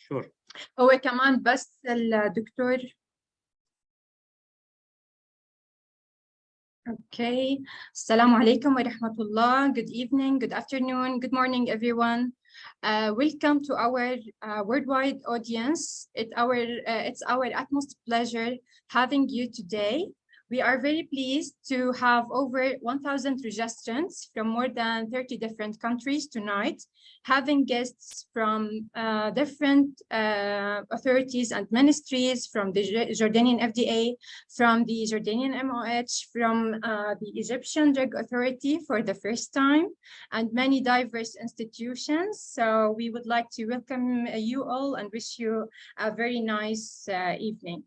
sure. هو كمان بس الدكتور. Okay. Assalamu alaikum wa rahmatullah. Good evening, good afternoon, good morning, everyone. Welcome to our worldwide audience. It's our utmost pleasure having you today. We are very pleased to have over 1,000 registrants from more than 30 different countries tonight, having guests from different authorities and ministries, from the Jordanian FDA, from the Jordanian MOH, from the Egyptian Drug Authority for the first time, and many diverse institutions. So we would like to welcome you all and wish you a very nice evening.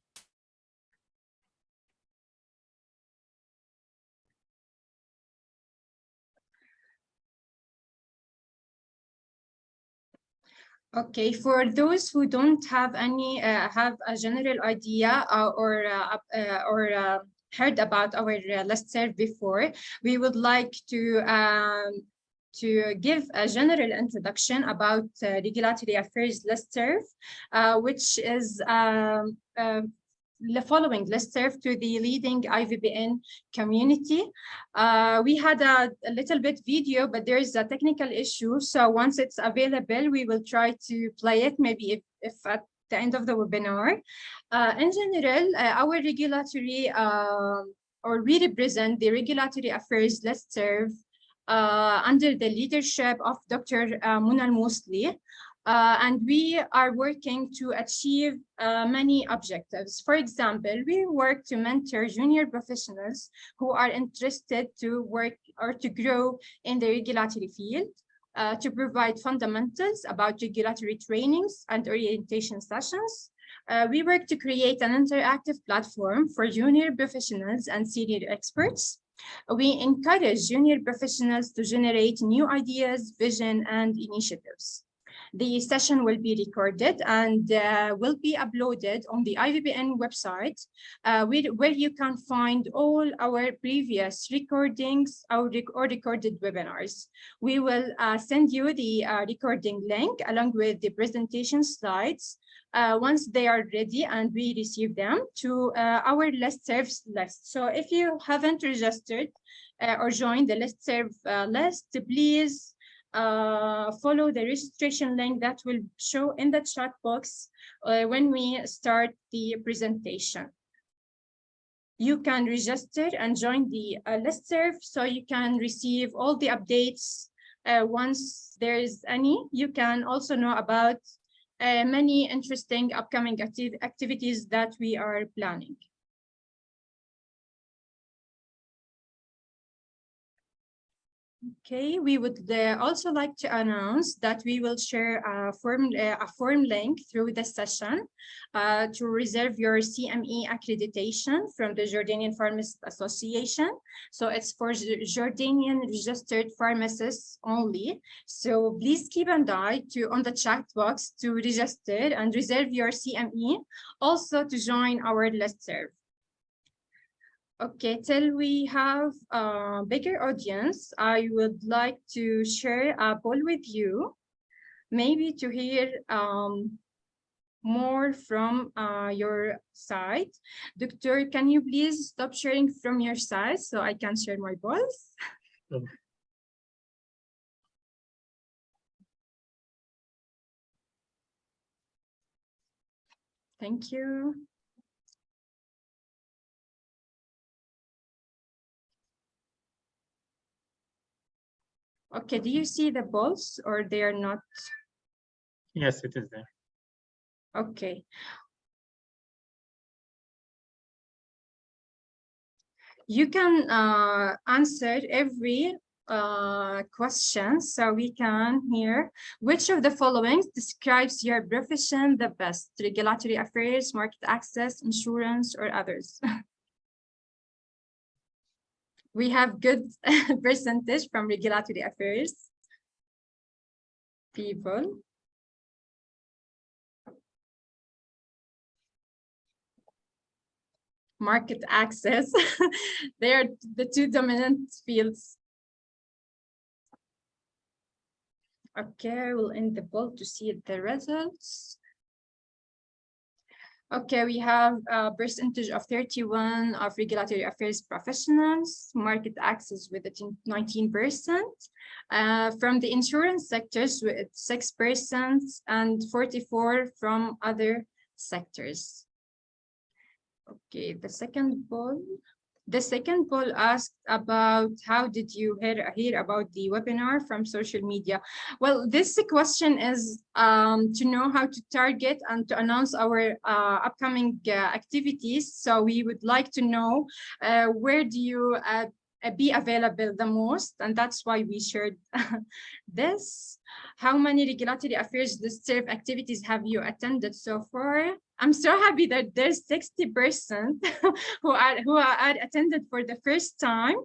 Okay, for those who don't have any have a general idea or heard about our listserv before, we would like to give a general introduction about regulatory affairs listserv, which is the following listserv to the leading IVBN community. We had a little bit video, but there is a technical issue. So once it's available, we will try to play it, maybe if at the end of the webinar. In general, our regulatory, or we represent the regulatory affairs listserv under the leadership of Dr. Muna Al-Mousli. And we are working to achieve many objectives. For example, we work to mentor junior professionals who are interested to work or to grow in the regulatory field, to provide fundamentals about regulatory trainings and orientation sessions. We work to create an interactive platform for junior professionals and senior experts. We encourage junior professionals to generate new ideas, vision, and initiatives. The session will be recorded and will be uploaded on the IVBN website, where you can find all our previous recordings or recorded webinars. We will send you the recording link along with the presentation slides once they are ready and we receive them to our listservs list. So if you haven't registered or joined the listserv list, please follow the registration link that will show in the chat box when we start the presentation. You can register and join the listserv so you can receive all the updates once there is any. You can also know about many interesting upcoming activities that we are planning. Okay, we would also like to announce that we will share a form link through the session to reserve your CME accreditation from the Jordanian Pharmacists Association. So it's for Jordanian registered pharmacists only. So please keep an eye on the chat box to register and reserve your CME, also to join our listserv. Okay, till we have a bigger audience, I would like to share a poll with you, maybe to hear more from your side. Doctor, can you please stop sharing from your side so I can share my polls? Thank you. Okay, do you see the polls or they are not? Yes, it is there. Okay. You can answer every question so we can hear which of the following describes your profession the best: regulatory affairs, market access, insurance, or others. We have good percentage from regulatory affairs people. Market access, they are the two dominant fields. Okay, we'll end the poll to see the results. Okay, we have a percentage of 31 of regulatory affairs professionals, market access with 19%, from the insurance sectors with 6% and 44 from other sectors. Okay, the second poll. The second poll asked about how did you hear about the webinar from social media? Well, this question is to know how to target and to announce our upcoming activities. So we would like to know where do you be available the most, and that's why we shared this. How many regulatory affairs disturbed activities have you attended so far? I'm so happy that there's 60% who are attended for the first time.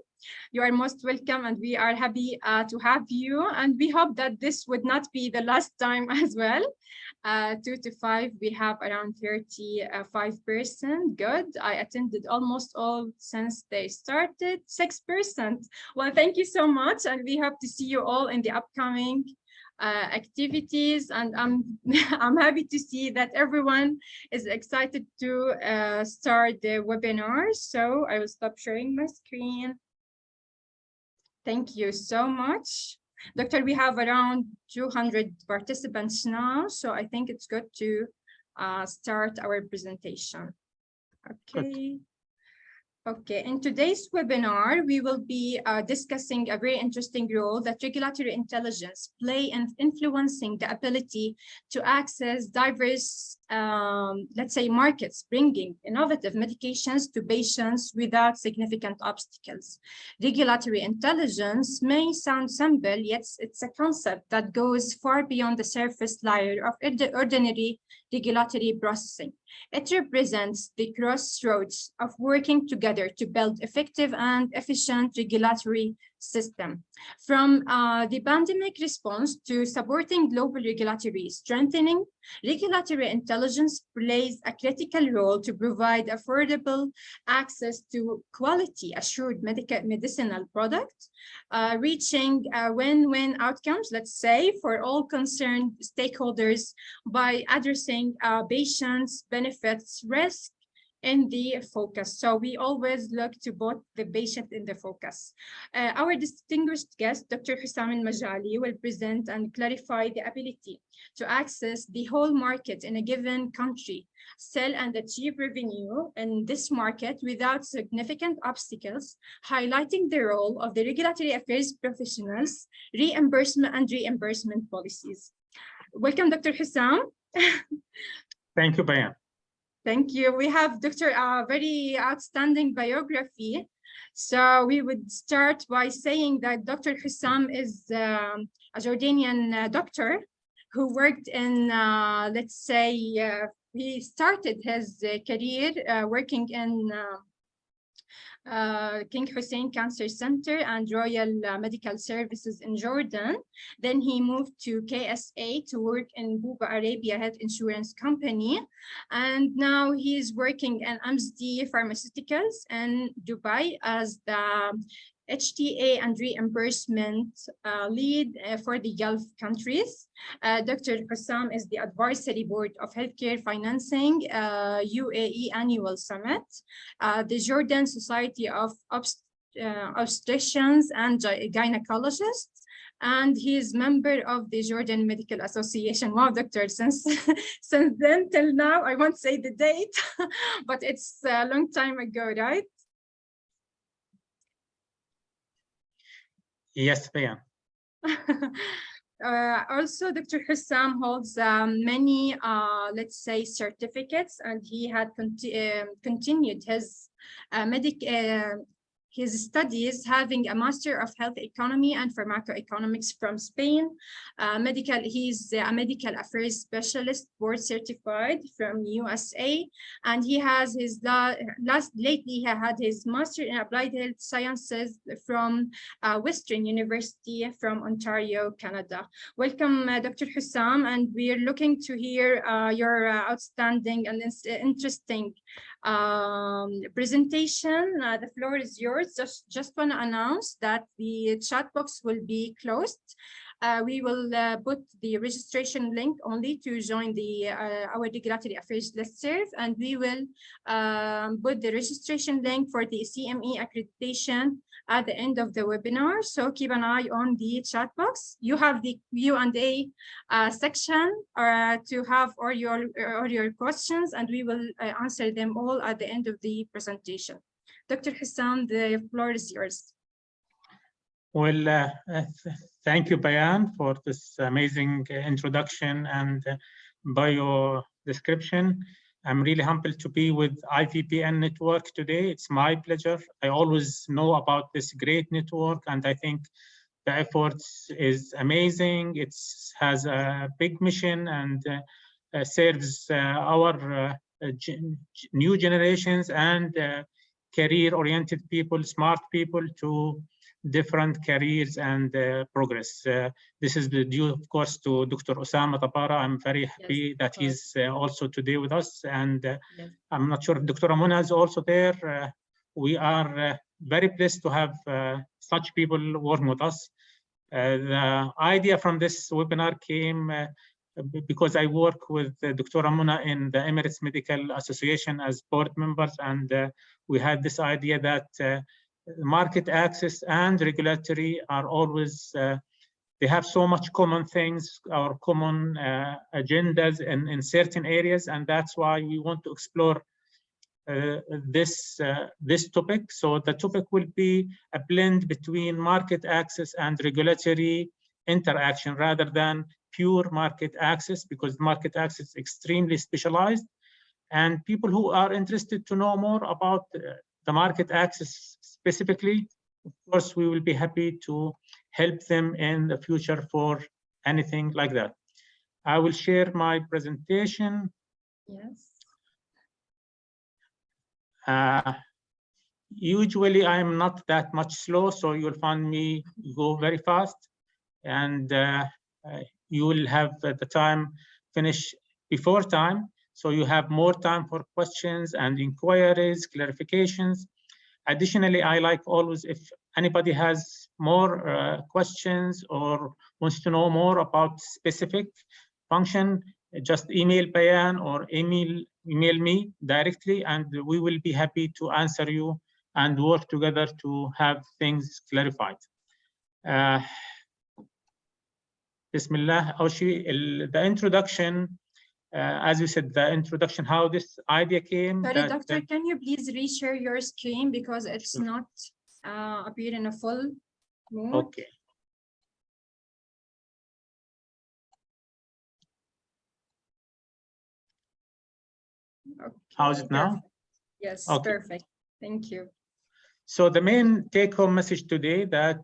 You are most welcome, and we are happy to have you. And we hope that this would not be the last time as well. 2 to 5, we have around 35%. Good. I attended almost all since they started. 6%. Well, thank you so much, and we hope to see you all in the upcoming activities. And I'm happy to see that everyone is excited to start the webinar. So I will stop sharing my screen. Thank you so much. Doctor, we have around 200 participants now, so I think it's good to start our presentation. Okay. Okay, in today's webinar, we will be discussing a very interesting role that regulatory intelligence play in influencing the ability to access diverse, let's say, markets, bringing innovative medications to patients without significant obstacles. Regulatory intelligence may sound simple, yet it's a concept that goes far beyond the surface layer of ordinary regulatory processing. It represents the crossroads of working together to build effective and efficient regulatory system. From the pandemic response to supporting global regulatory strengthening, regulatory intelligence plays a critical role to provide affordable access to quality assured medicinal products, reaching win-win outcomes, let's say, for all concerned stakeholders by addressing patients' benefits, risk, in the focus. So we always look to both the patient in the focus. Our distinguished guest, Dr. Hussam Al-Majali, will present and clarify the ability to access the whole market in a given country, sell and achieve revenue in this market without significant obstacles, highlighting the role of the regulatory affairs professionals, reimbursement policies. Welcome, Dr. Hussam. Thank you, Bayan. Thank you. We have Dr. Very outstanding biography. So we would start by saying that Dr. Hussam is a Jordanian doctor who worked in, let's say, he started his career working in King Hussein Cancer Center and Royal Medical Services in Jordan. Then he moved to KSA to work in Buba Arabia Health Insurance Company. And now he is working in AMSD Pharmaceuticals in Dubai as the HTA and reimbursement lead for the Gulf countries. Dr. Hussam is the advisory board of healthcare financing UAE annual summit, the Jordan Society of Obstetricians and Gynecologists, and he is member of the Jordan Medical Association. Wow, doctor, since then till now, I won't say the date, but it's a long time ago, right? Yes, Bayan. Also, Dr. Hussam holds many, let's say, certificates, and he had continued his his studies, having a Master of Health Economy and Pharmacoeconomics from Spain. He's a medical affairs specialist, board certified from USA, and he has his lately he had his Master in Applied Health Sciences from Western University from Ontario, Canada. Welcome, Dr. Hussam, and we are looking to hear your outstanding and interesting presentation. The floor is yours. Just want to announce that the chat box will be closed We will put the registration link only to join the our regulatory affairs listserv, and we will put the registration link for the CME accreditation at the end of the webinar. So keep an eye on the chat box. You have the Q&A section to have all your questions, and we will answer them all at the end of the presentation. Dr. Hassan, the floor is yours. Well, thank you, Bayan, for this amazing introduction and bio description. I'm really humbled to be with IVPN network today. It's my pleasure. I always know about this great network, and I think the efforts is amazing. It has a big mission and serves our new generations and career-oriented people, smart people to different careers and progress. This is due, of course, to Dr. Osama Tabara. I'm very happy that he's also today with us. And I'm not sure if Dr. Amuna is also there. We are very blessed to have such people working with us. The idea from this webinar came because I work with Dr. Amuna in the Emirates Medical Association as board members, and we had this idea that market access and regulatory are always, they have so much common things or common agendas in certain areas, and that's why we want to explore this topic. So the topic will be a blend between market access and regulatory interaction rather than pure market access, because market access is extremely specialized, and people who are interested to know more about the market access specifically, of course, we will be happy to help them in the future for anything like that. I will share my presentation. Yes. Usually I'm not that much slow, so you'll find me go very fast, and you will have the time finish before time, so you have more time for questions and inquiries, clarifications. Additionally, I like always, if anybody has more questions or wants to know more about specific function, just email Bayan or email me directly, and we will be happy to answer you and work together to have things clarified. Bismillah. The introduction, as you said, the introduction, how this idea came. Sorry, doctor, can you please reshare your screen because it's not appear in a full mode? Okay. Okay, how is it now? perfect. Yes, okay. Perfect. Thank you. So the main take-home message today that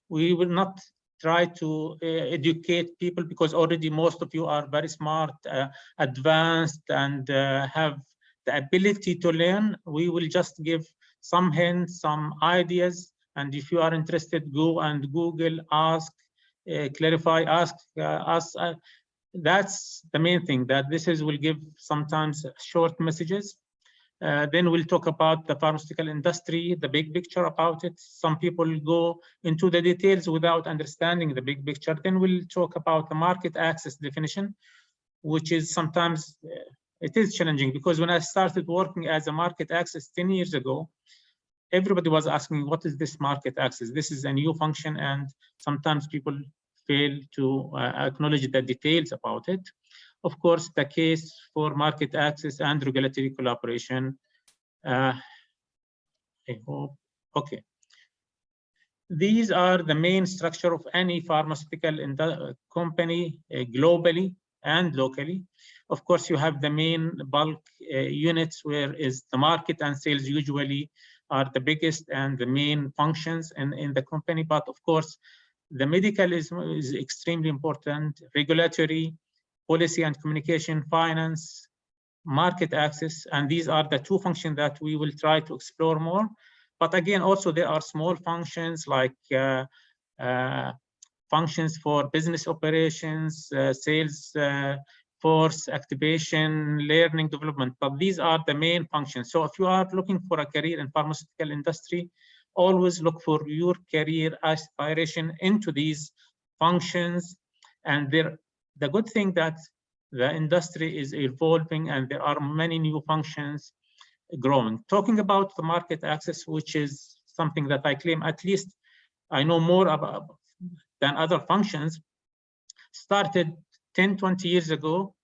we will not try to educate people, because already most of you are very smart, advanced, and have the ability to learn. We will just give some hints, some ideas, and if you are interested, go and Google, ask, clarify, ask us. That's the main thing, that this will give sometimes short messages. Then we'll talk about the pharmaceutical industry, the big picture about it. Some people go into the details without understanding the big picture. Then we'll talk about the market access definition, which is sometimes, it is challenging, because when I started working as a market access 10 years ago, everybody was asking, what is this market access? This is a new function, and sometimes people fail to acknowledge the details about it. Of course, the case for market access and regulatory collaboration. I hope, okay. These are the main structure of any pharmaceutical company globally and locally. Of course, you have the main bulk units, where is the market and sales usually are the biggest and the main functions in the company. But of course, the medical is extremely important, regulatory, policy and communication, finance, market access, and these are the two functions that we will try to explore more. But again, also there are small functions like functions for business operations, sales force activation, learning development, but these are the main functions. So if you are looking for a career in pharmaceutical industry, always look for your career aspiration into these functions, and the good thing that the industry is evolving and there are many new functions growing. Talking about the market access, which is something that I claim at least I know more about than other functions, started 10, 20 years ago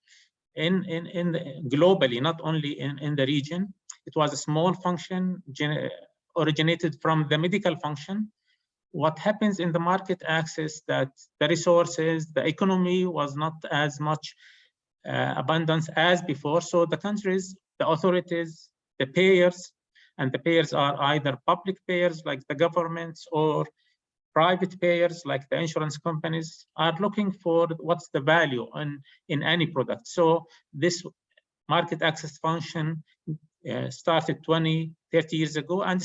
globally, not only in the region. It was a small function originated from the medical function. What happens in the market access that the resources, the economy was not as much abundance as before. So the countries, the authorities, the payers, and the payers are either public payers like the governments or private payers like the insurance companies, are looking for what's the value in any product. So this market access function started 20, 30 years ago and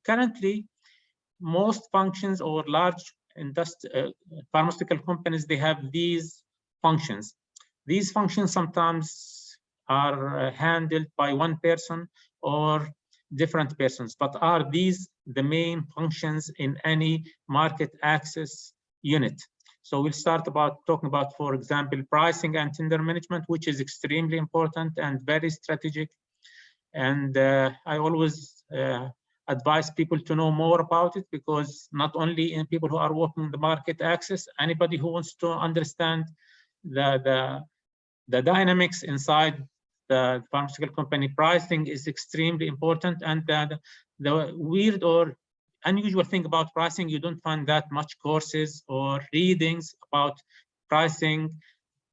currently most functions or large pharmaceutical companies, they have these functions. These functions sometimes are handled by one person or different persons, but are these the main functions in any market access unit? So we'll start talking about, for example, pricing and tender management, which is extremely important and very strategic. And I always advise people to know more about it, because not only in people who are working in the market access, anybody who wants to understand the dynamics inside the pharmaceutical company pricing is extremely important. And the weird or unusual thing about pricing, you don't find that much courses or readings about pricing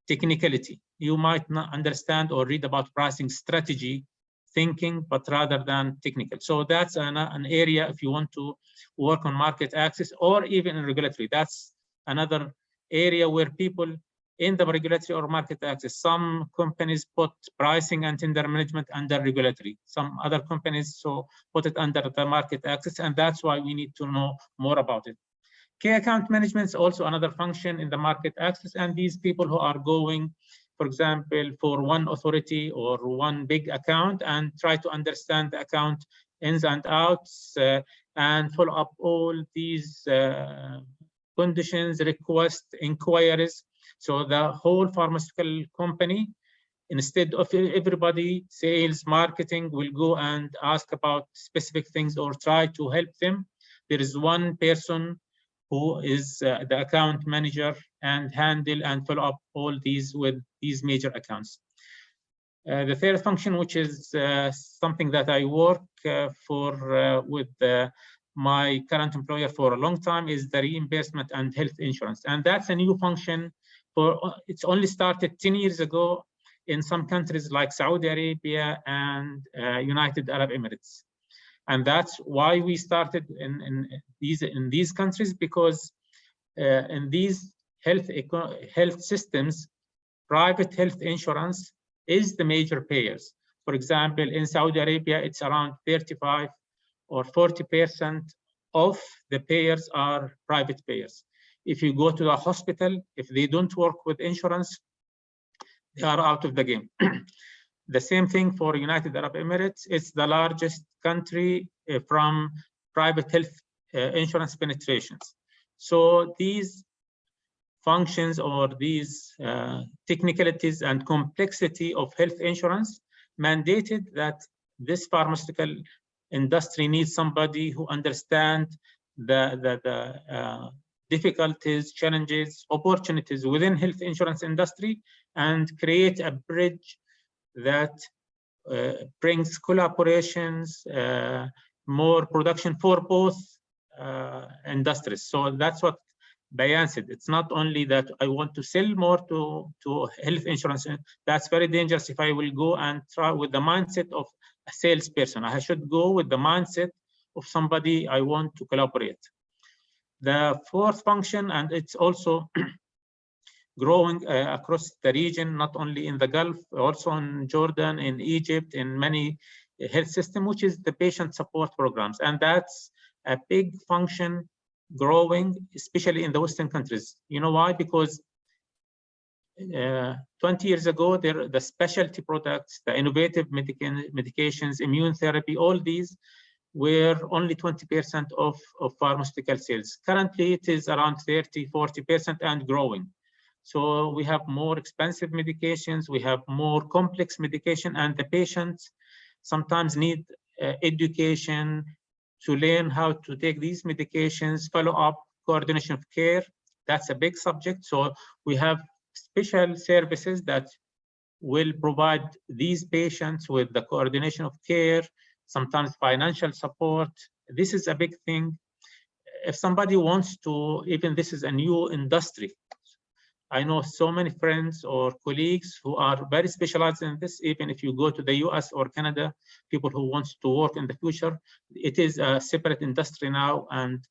technicality. You might not understand or read about pricing strategy thinking, but rather than technical. So that's an area if you want to work on market access or even in regulatory. That's another area where people in the regulatory or market access, some companies put pricing and tender management under regulatory. Some other companies put it under the market access, and that's why we need to know more about it. Key account management is also another function in the market access, and these people who are going, for example, for one authority or one big account and try to understand the account ins and outs and follow up all these conditions, requests, inquiries. So the whole pharmaceutical company, instead of everybody, sales, marketing, will go and ask about specific things or try to help them, there is one person who is the account manager and handle and follow up all these with these major accounts. The third function, which is something that I work with my current employer for a long time, is the reimbursement and health insurance. And that's a new function. It's only started 10 years ago in some countries like Saudi Arabia and United Arab Emirates. And that's why we started in these countries, because in these health systems, private health insurance is the major payers. For example, in Saudi Arabia, it's around 35 or 40% of the payers are private payers. If you go to the hospital, if they don't work with insurance, they are out of the game. The same thing for United Arab Emirates. It's the largest country from private health insurance penetrations. So these functions or these technicalities and complexity of health insurance mandated that this pharmaceutical industry needs somebody who understands the difficulties, challenges, opportunities within health insurance industry and create a bridge that brings collaborations, more production for both industries. So that's what Bayan said. It's not only that I want to sell more to health insurance. That's very dangerous if I will go and try with the mindset of a salesperson. I should go with the mindset of somebody I want to collaborate. The fourth function, and it's also growing across the region, not only in the Gulf, also in Jordan, in Egypt, in many health systems, which is the patient support programs. And that's a big function growing, especially in the Western countries. You know why? Because 20 years ago, the specialty products, the innovative medications, immune therapy, all these were only 20% of pharmaceutical sales. Currently, it is around 30, 40% and growing. So we have more expensive medications, we have more complex medication, and the patients sometimes need education to learn how to take these medications, follow up, coordination of care. That's a big subject. So we have special services that will provide these patients with the coordination of care, sometimes financial support. This is a big thing. If somebody wants to, even this is a new industry. I know so many friends or colleagues who are very specialized in this. Even if you go to the US or Canada, people who want to work in the future, it is a separate industry now, and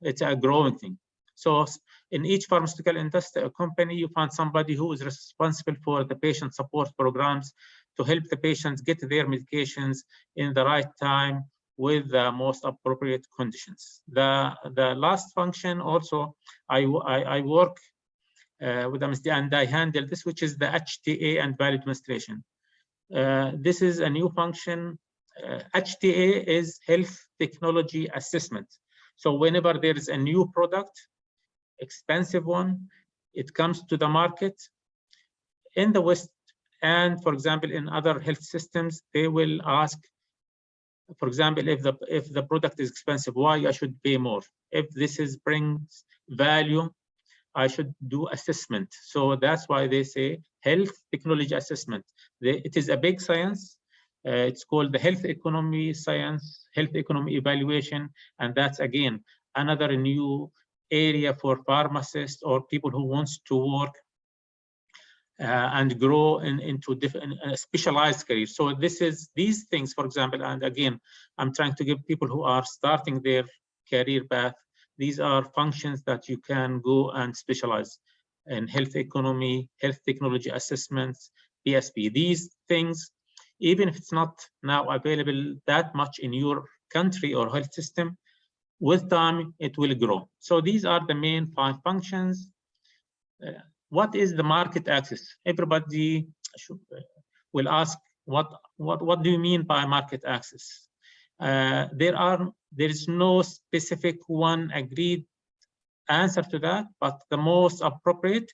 it's a growing thing. So in each pharmaceutical industry company, you find somebody who is responsible for the patient support programs to help the patients get their medications in the right time with the most appropriate conditions. The last function also, I work with MSD, and I handle this, which is the HTA and value demonstration. This is a new function. HTA is health technology assessment. So whenever there is a new product, expensive one, it comes to the market in the West, and for example, in other health systems, they will ask, for example, if the product is expensive, why I should pay more? If this brings value, I should do assessment. So that's why they say health technology assessment. It is a big science. It's called the health economy science, health economy evaluation. And that's, again, another new area for pharmacists or people who wants to work and grow into different specialized careers. So these things, for example, and again, I'm trying to give people who are starting their career path, these are functions that you can go and specialize in: health economy, health technology assessments, PSP. These things, even if it's not now available that much in your country or health system, with time, it will grow. So these are the main 5 functions. What is the market access? Everybody will ask, what do you mean by market access? There is no specific one agreed answer to that, but the most appropriate,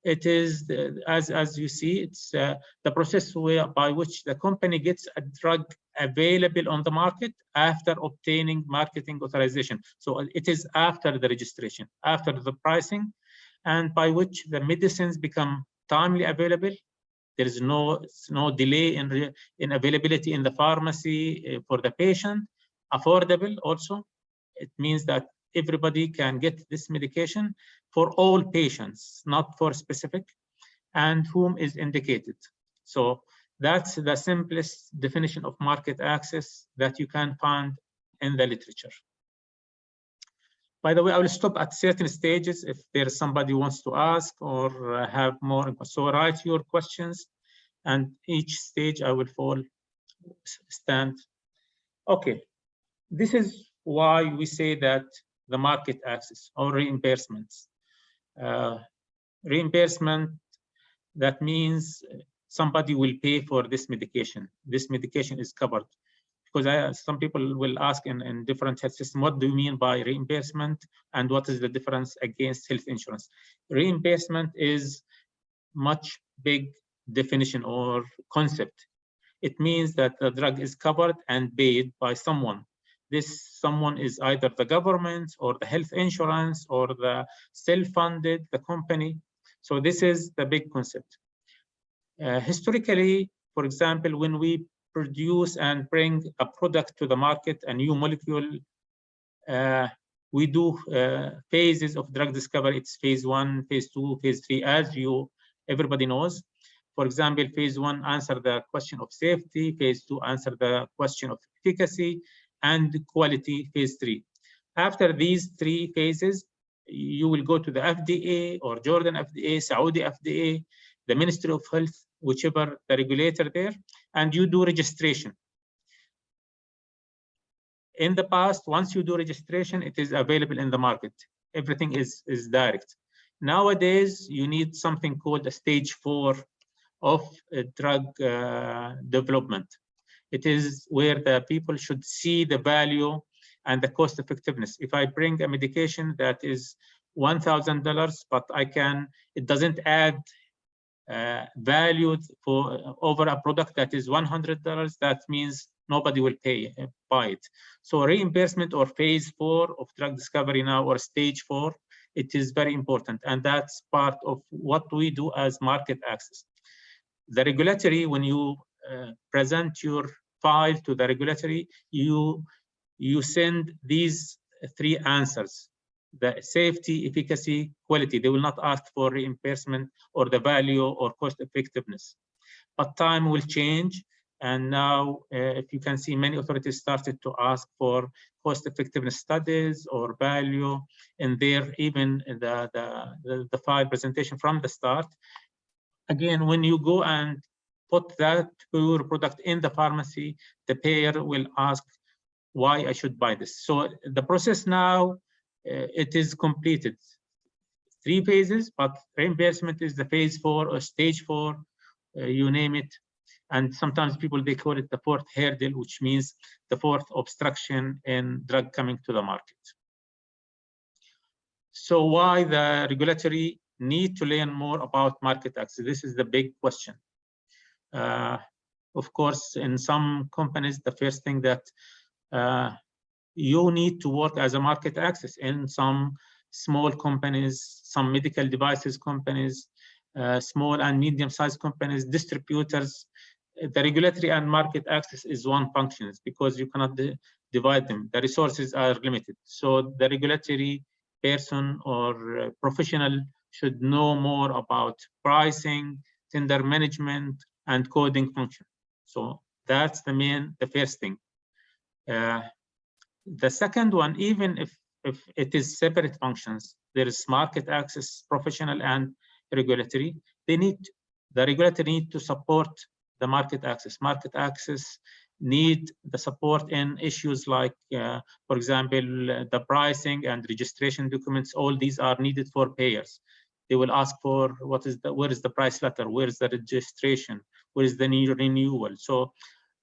it is as you see, it's the process by which the company gets a drug available on the market after obtaining marketing authorization. So it is after the registration, after the pricing, and by which the medicines become timely available. There is no delay in availability in the pharmacy for the patient. Affordable also. It means that everybody can get this medication for all patients, not for specific, and whom is indicated. So that's the simplest definition of market access that you can find in the literature. By the way, I will stop at certain stages if there's somebody who wants to ask or have more. So write your questions, and each stage I will stand. Okay, this is why we say that the market access or reimbursements. Reimbursement, that means somebody will pay for this medication. This medication is covered. Because some people will ask in different health systems, what do you mean by reimbursement, and what is the difference against health insurance? Reimbursement is much big definition or concept. It means that the drug is covered and paid by someone. This someone is either the government or the health insurance or the self-funded, the company. So this is the big concept. Historically, for example, when we produce and bring a product to the market, a new molecule, we do phases of drug discovery. It's phase 1, phase 2, phase 3, as everybody knows. For example, phase 1 answer the question of safety, phase 2 answer the question of efficacy, and quality, phase 3. After these 3 phases, you will go to the FDA or Jordan FDA, Saudi FDA, the Ministry of Health, whichever the regulator there, and you do registration. In the past, once you do registration, it is available in the market. Everything is direct. Nowadays, you need something called a stage 4 of drug development. It is where the people should see the value and the cost effectiveness. If I bring a medication that is $1,000, but it doesn't add value for over a product that is $100, that means nobody will buy it. So reimbursement or phase 4 of drug discovery now, or stage 4, it is very important. And that's part of what we do as market access. The regulatory, when you present your file to the regulatory, you send these 3 answers: the safety, efficacy, quality. They will not ask for reimbursement or the value or cost effectiveness. But time will change. And now, if you can see, many authorities started to ask for cost effectiveness studies or value in their, even the file presentation from the start. Again, when you go and put that pure product in the pharmacy, the payer will ask why I should buy this. So the process now, it is completed. 3 phases, but reimbursement is the phase 4 or stage 4, you name it. And sometimes people, they call it the 4th hurdle, which means the 4th obstruction in drug coming to the market. So why the regulatory need to learn more about market access? This is the big question. Of course, in some companies, the first thing that you need to work as a market access. In some small companies, some medical devices companies, small and medium-sized companies, distributors, the regulatory and market access is one function, because you cannot divide them. The resources are limited. So the regulatory person or professional should know more about pricing, tender management, and coding function. So that's the first thing. The second one, even if it is separate functions, there is market access, professional, and regulatory. The regulatory need to support the market access. Market access need the support in issues like, for example, the pricing and registration documents. All these are needed for payers. They will ask for where is the price letter, where is the registration, where is the new renewal. So,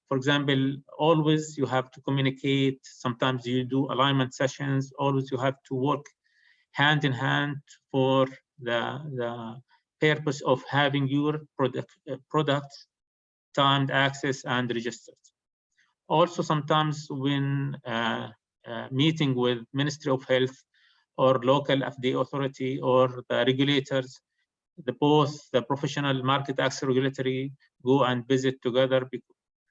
for example, always you have to communicate. Sometimes you do alignment sessions. Always you have to work hand in hand for the purpose of having your products timed, access, and registered. Also, sometimes when meeting with Ministry of Health or local FDA authority or the regulators, both the professional market access regulatory go and visit together,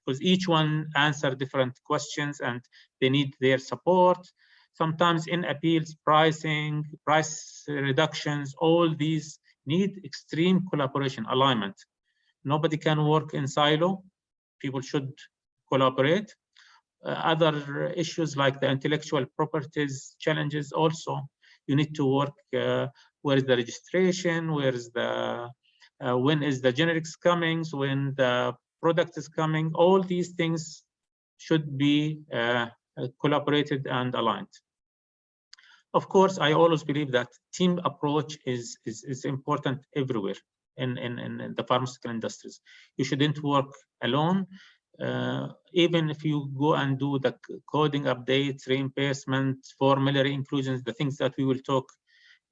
because each one answer different questions and they need their support. Sometimes in appeals, pricing, price reductions, all these need extreme collaboration, alignment. Nobody can work in silo. People should collaborate. Other issues like the intellectual properties challenges also, you need to work, where is the registration, where is the, when is the generics coming, when the product is coming. All these things should be collaborated and aligned. Of course, I always believe that team approach is important everywhere in the pharmaceutical industries. You shouldn't work alone. Even if you go and do the coding updates, reimbursement, formulary inclusions, the things that we will talk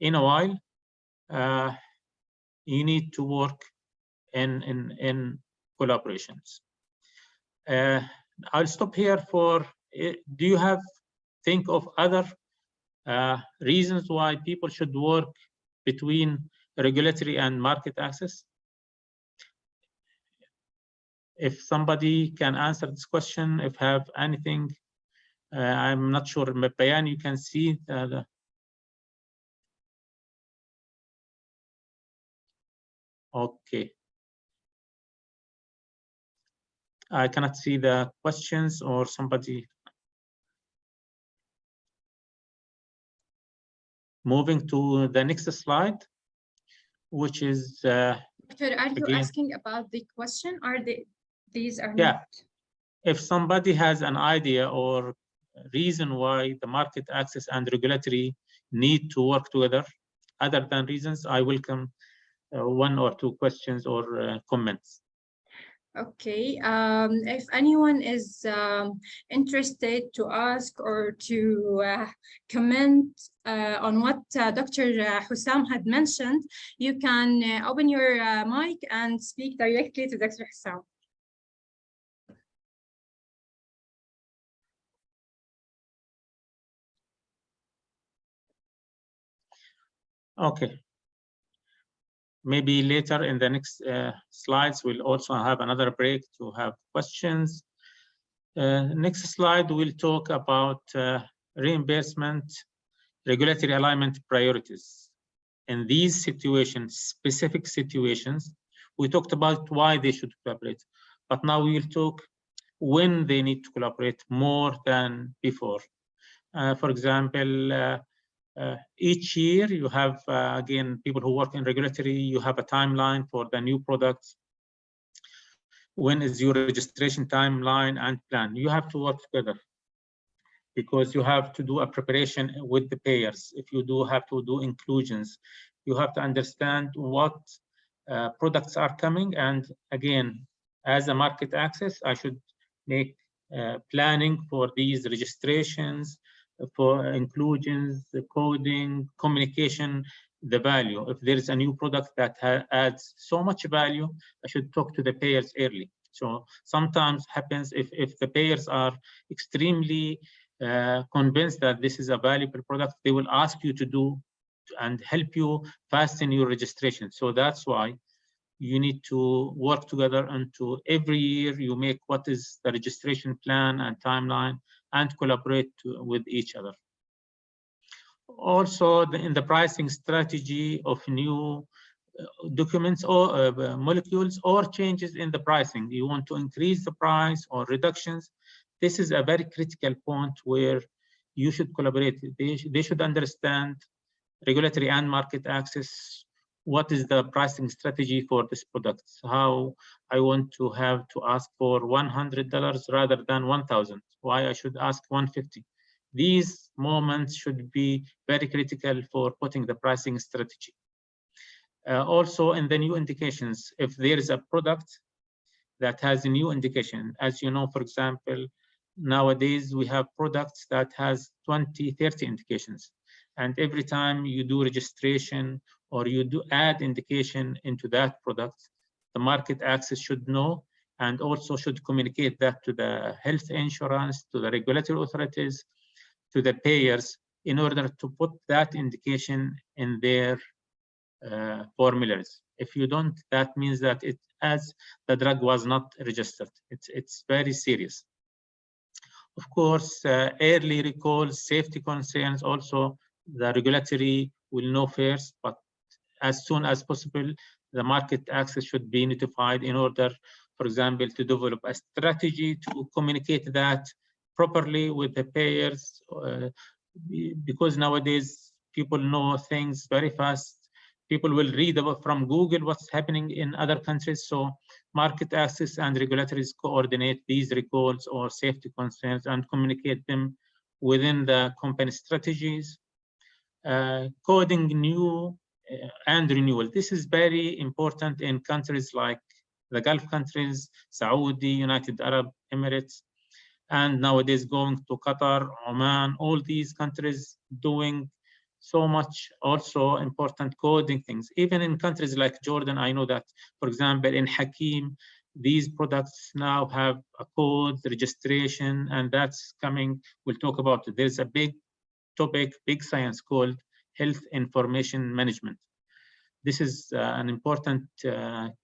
in a while, you need to work in collaborations. I'll stop here for, do you think of other reasons why people should work between regulatory and market access? If somebody can answer this question, if have anything, I'm not sure. Bayan, you can see okay. I cannot see the questions, or somebody. Moving to the next slide, which is. Doctor, are you asking about the question? These are not? If somebody has an idea or reason why the market access and regulatory need to work together, other than reasons, I welcome 1 or 2 questions or comments. Okay, if anyone is interested to ask or to comment on what Dr. Hussam had mentioned, you can open your mic and speak directly to Dr. Hussam. Okay. Maybe later in the next slides, we'll also have another break to have questions. Next slide, we'll talk about reimbursement, regulatory alignment priorities. In these situations, specific situations, we talked about why they should collaborate, but now we will talk when they need to collaborate more than before. For example, each year you have, again, people who work in regulatory, you have a timeline for the new products. When is your registration timeline and plan? You have to work together because you have to do a preparation with the payers. If you do have to do inclusions, you have to understand what products are coming. And again, as a market access, I should make planning for these registrations, for inclusions, the coding, communication, the value. If there is a new product that adds so much value, I should talk to the payers early. So sometimes happens if the payers are extremely convinced that this is a valuable product, they will ask you to do and help you fasten your registration. So that's why you need to work together, and to every year you make what is the registration plan and timeline and collaborate with each other. Also, in the pricing strategy of new documents or molecules or changes in the pricing, you want to increase the price or reductions. This is a very critical point where you should collaborate. They should understand regulatory and market access. What is the pricing strategy for this product? How I want to have to ask for $100 rather than 1,000. Why I should ask 150. These moments should be very critical for putting the pricing strategy. Also, in the new indications, if there is a product that has a new indication, as you know, for example, nowadays we have products that has 20, 30 indications. And every time you do registration or you do add indication into that product, the market access should know and also should communicate that to the health insurance, to the regulatory authorities, to the payers, in order to put that indication in their formularies. If you don't, that means that it as the drug was not registered. It's very serious. Of course, early recalls, safety concerns, also the regulatory will know first, but as soon as possible, the market access should be notified in order, for example, to develop a strategy to communicate that properly with the payers, because nowadays people know things very fast. People will read about from Google what's happening in other countries. So market access and regulators coordinate these recalls or safety concerns and communicate them within the company strategies. Coding new and renewal. This is very important in countries like the Gulf countries, Saudi, United Arab Emirates, and nowadays going to Qatar, Oman, all these countries doing so much also important coding things. Even in countries like Jordan, I know that, for example, in Hakim, these products now have a code, registration, and that's coming. We'll talk about it. There's a big topic, big science called health information management. This is an important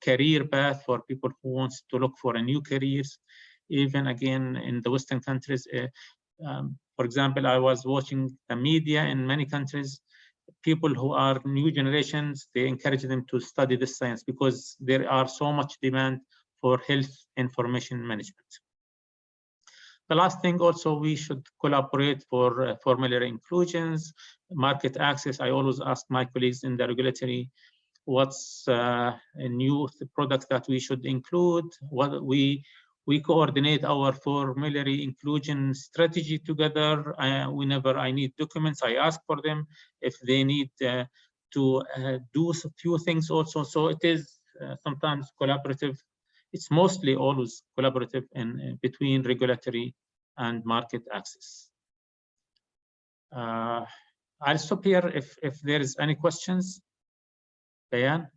career path for people who want to look for a new careers. Even again, in the Western countries, for example, I was watching the media in many countries, people who are new generations, they encourage them to study this science because there are so much demand for health information management. The last thing also, we should collaborate for formulary inclusions, market access. I always ask my colleagues in the regulatory, what's a new product that we should include, what we coordinate our formulary inclusion strategy together. Whenever I need documents, I ask for them. If they need to do a few things also. So it is sometimes collaborative it's mostly always collaborative in between regulatory and market access. I'll stop here if there is any questions. Bayan?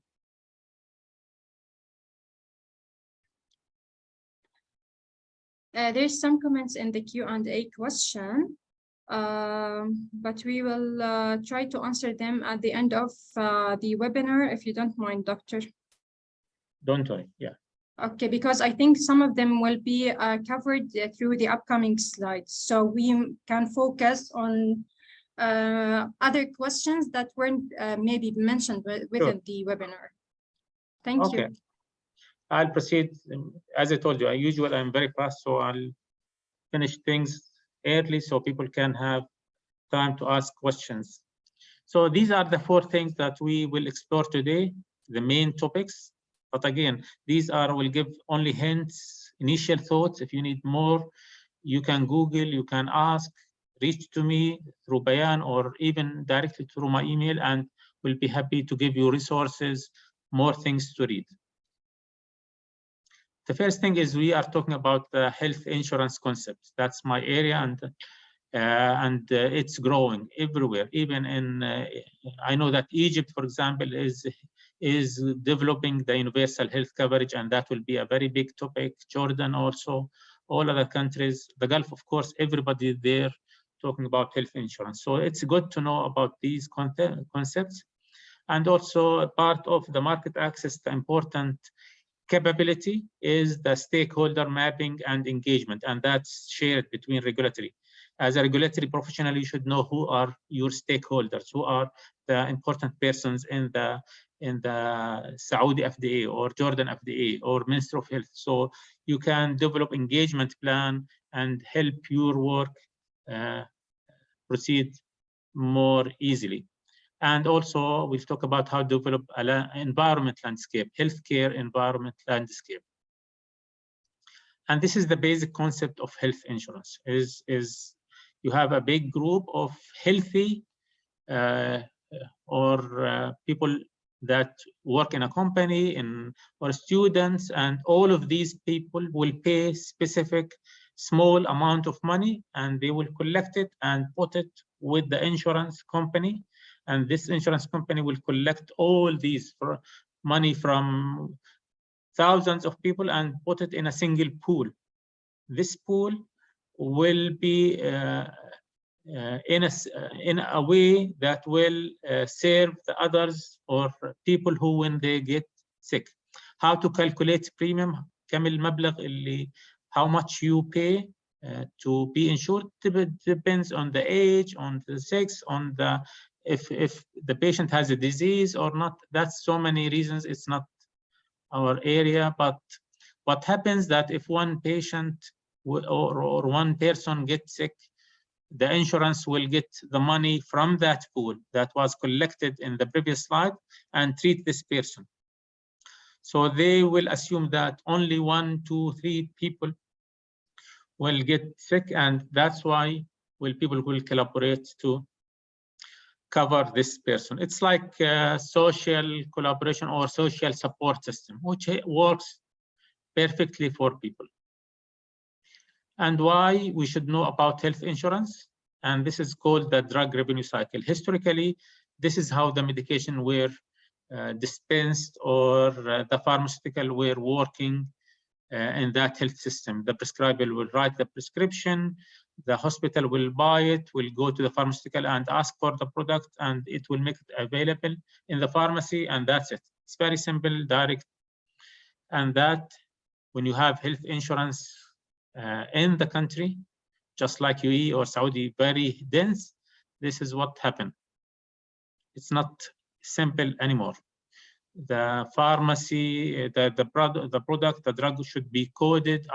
There's some comments in the Q&A question, but we will try to answer them at the end of the webinar, if you don't mind, Doctor. Don't worry, yeah. Okay, because I think some of them will be covered through the upcoming slides. So we can focus on other questions that weren't maybe mentioned within the webinar. Thank you. I'll proceed. As I told you, usually I'm very fast, so I'll finish things early so people can have time to ask questions. So these are the 4 things that we will explore today, the main topics. But again, these will give only hints, initial thoughts. If you need more, you can Google, you can ask, reach to me through Bayan or even directly through my email, and we'll be happy to give you resources, more things to read. The first thing is we are talking about the health insurance concept. That's my area, and it's growing everywhere. Even in, I know that Egypt, for example, is developing the universal health coverage, and that will be a very big topic. Jordan also, all other countries, the Gulf, of course, everybody there talking about health insurance. So it's good to know about these concepts. And also a part of the market access, the important capability is the stakeholder mapping and engagement, and that's shared between regulatory. As a regulatory professional, you should know who are your stakeholders, who are the important persons in the Saudi FDA or Jordan FDA or Ministry of Health. So you can develop engagement plan and help your work proceed more easily. And also, we'll talk about how to develop an environment landscape, healthcare environment landscape. And this is the basic concept of health insurance, is you have a big group of healthy people that work in a company or students, and all of these people will pay specific small amount of money, and they will collect it and put it with the insurance company. And this insurance company will collect all these money from thousands of people and put it in a single pool. This pool will be in a way that will serve the others or people who, when they get sick. How to calculate premium? كم المبلغ اللي how much you pay to be insured depends on the age, on the sex, on the if the patient has a disease or not. That's so many reasons. It's not our area, but what happens that if one patient or one person gets sick, the insurance will get the money from that pool that was collected in the previous slide and treat this person. So they will assume that only 1, 2, 3 people will get sick, and that's why people will collaborate to cover this person. It's like a social collaboration or social support system, which works perfectly for people. And why we should know about health insurance, and this is called the drug revenue cycle. Historically, this is how the medication were dispensed or the pharmaceutical were working in that health system. The prescriber will write the prescription, the hospital will buy it, will go to the pharmaceutical and ask for the product, and it will make it available in the pharmacy, and that's it. It's very simple, direct. And that when you have health insurance in the country, just like UAE or Saudi, very dense, this is what happened. It's not simple anymore. The pharmacy, the product, the drug should be coded.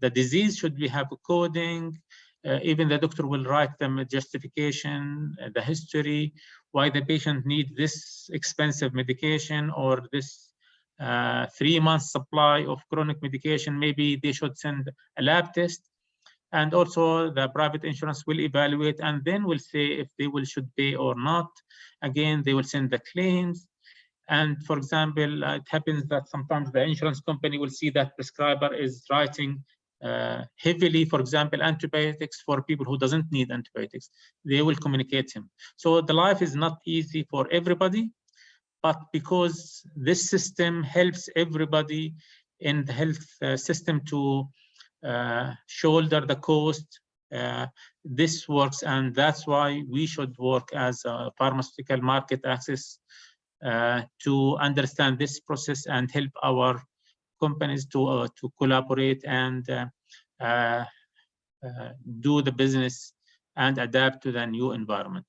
The disease should have a coding. Even the doctor will write them a justification, the history, why the patient needs this expensive medication or this 3-month supply of chronic medication. Maybe they should send a lab test. And also the private insurance will evaluate and then will say if they should pay or not. Again, they will send the claims. And for example, it happens that sometimes the insurance company will see that prescriber is writing heavily, for example, antibiotics for people who doesn't need antibiotics. They will communicate him. So the life is not easy for everybody, but because this system helps everybody in the health system to shoulder the cost, this works, and that's why we should work as a pharmaceutical market access to understand this process and help our companies to collaborate and do the business and adapt to the new environment.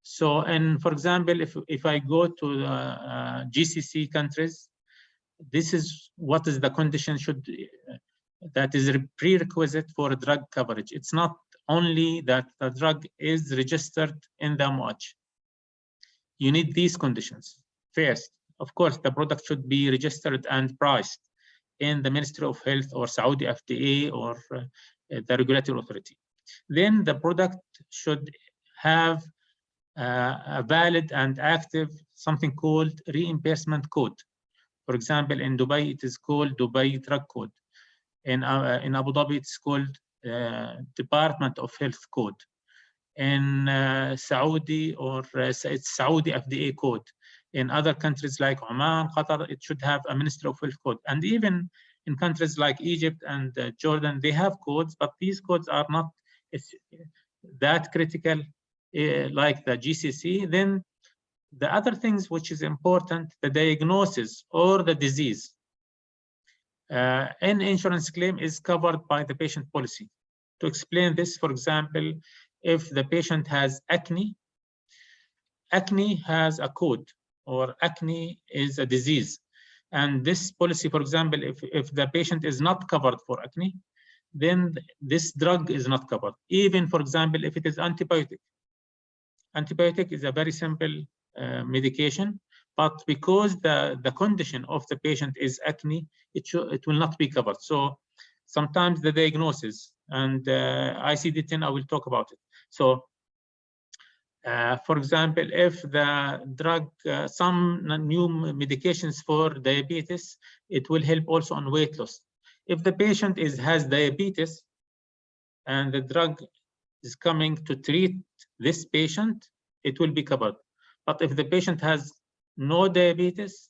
So, and for example, if I go to the GCC countries, this is what is the condition that is a prerequisite for drug coverage. It's not only that the drug is registered in the MOH. You need these conditions. First, of course, the product should be registered and priced in the Ministry of Health or Saudi FDA or the regulatory authority. Then the product should have a valid and active something called reimbursement code. For example, in Dubai, it is called Dubai Drug Code. In Abu Dhabi, it's called Department of Health Code. In Saudi, or it's Saudi FDA code. In other countries like Oman, Qatar, it should have a Ministry of Health code. And even in countries like Egypt and Jordan, they have codes, but these codes are not that critical like the GCC. Then the other things which is important, the diagnosis or the disease. An insurance claim is covered by the patient policy. To explain this, for example, if the patient has acne, acne has a code, or acne is a disease. And this policy, for example, if the patient is not covered for acne, then this drug is not covered. Even, for example, if it is antibiotic. Antibiotic is a very simple medication, but because the condition of the patient is acne, it will not be covered. So sometimes the diagnosis and ICD-10, I will talk about it. So for example, if the drug, some new medications for diabetes, it will help also on weight loss. If the patient has diabetes and the drug is coming to treat this patient, it will be covered. But if the patient has no diabetes,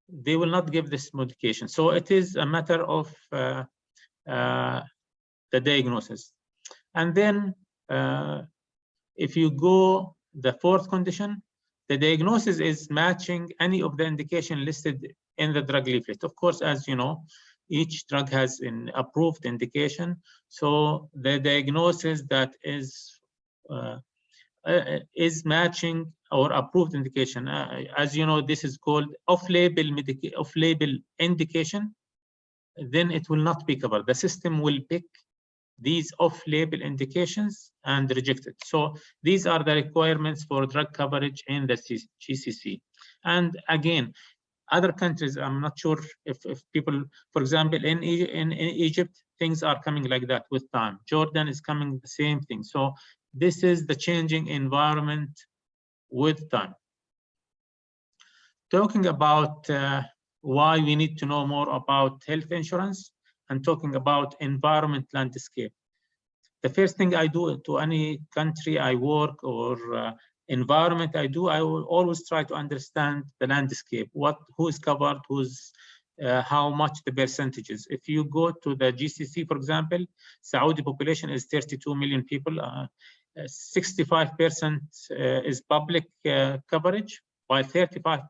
they will not give this medication. So it is a matter of the diagnosis. And then if you go the fourth condition, the diagnosis is matching any of the indication listed in the drug leaflet. Of course, as you know, each drug has an approved indication. So the diagnosis that is matching or approved indication. As you know, this is called off-label indication. Then it will not be covered. The system will pick these off-label indications and reject it. So these are the requirements for drug coverage in the GCC. And again, other countries, I'm not sure if people, for example, in Egypt, things are coming like that with time. Jordan is coming the same thing. So this is the changing environment with time. Talking about why we need to know more about health insurance and talking about environment landscape. The first thing I do to any country I work or environment I do, I will always try to understand the landscape, who is covered, how much the percentages. If you go to the GCC, for example, Saudi population is 32 million people. 65% is public coverage, while 35%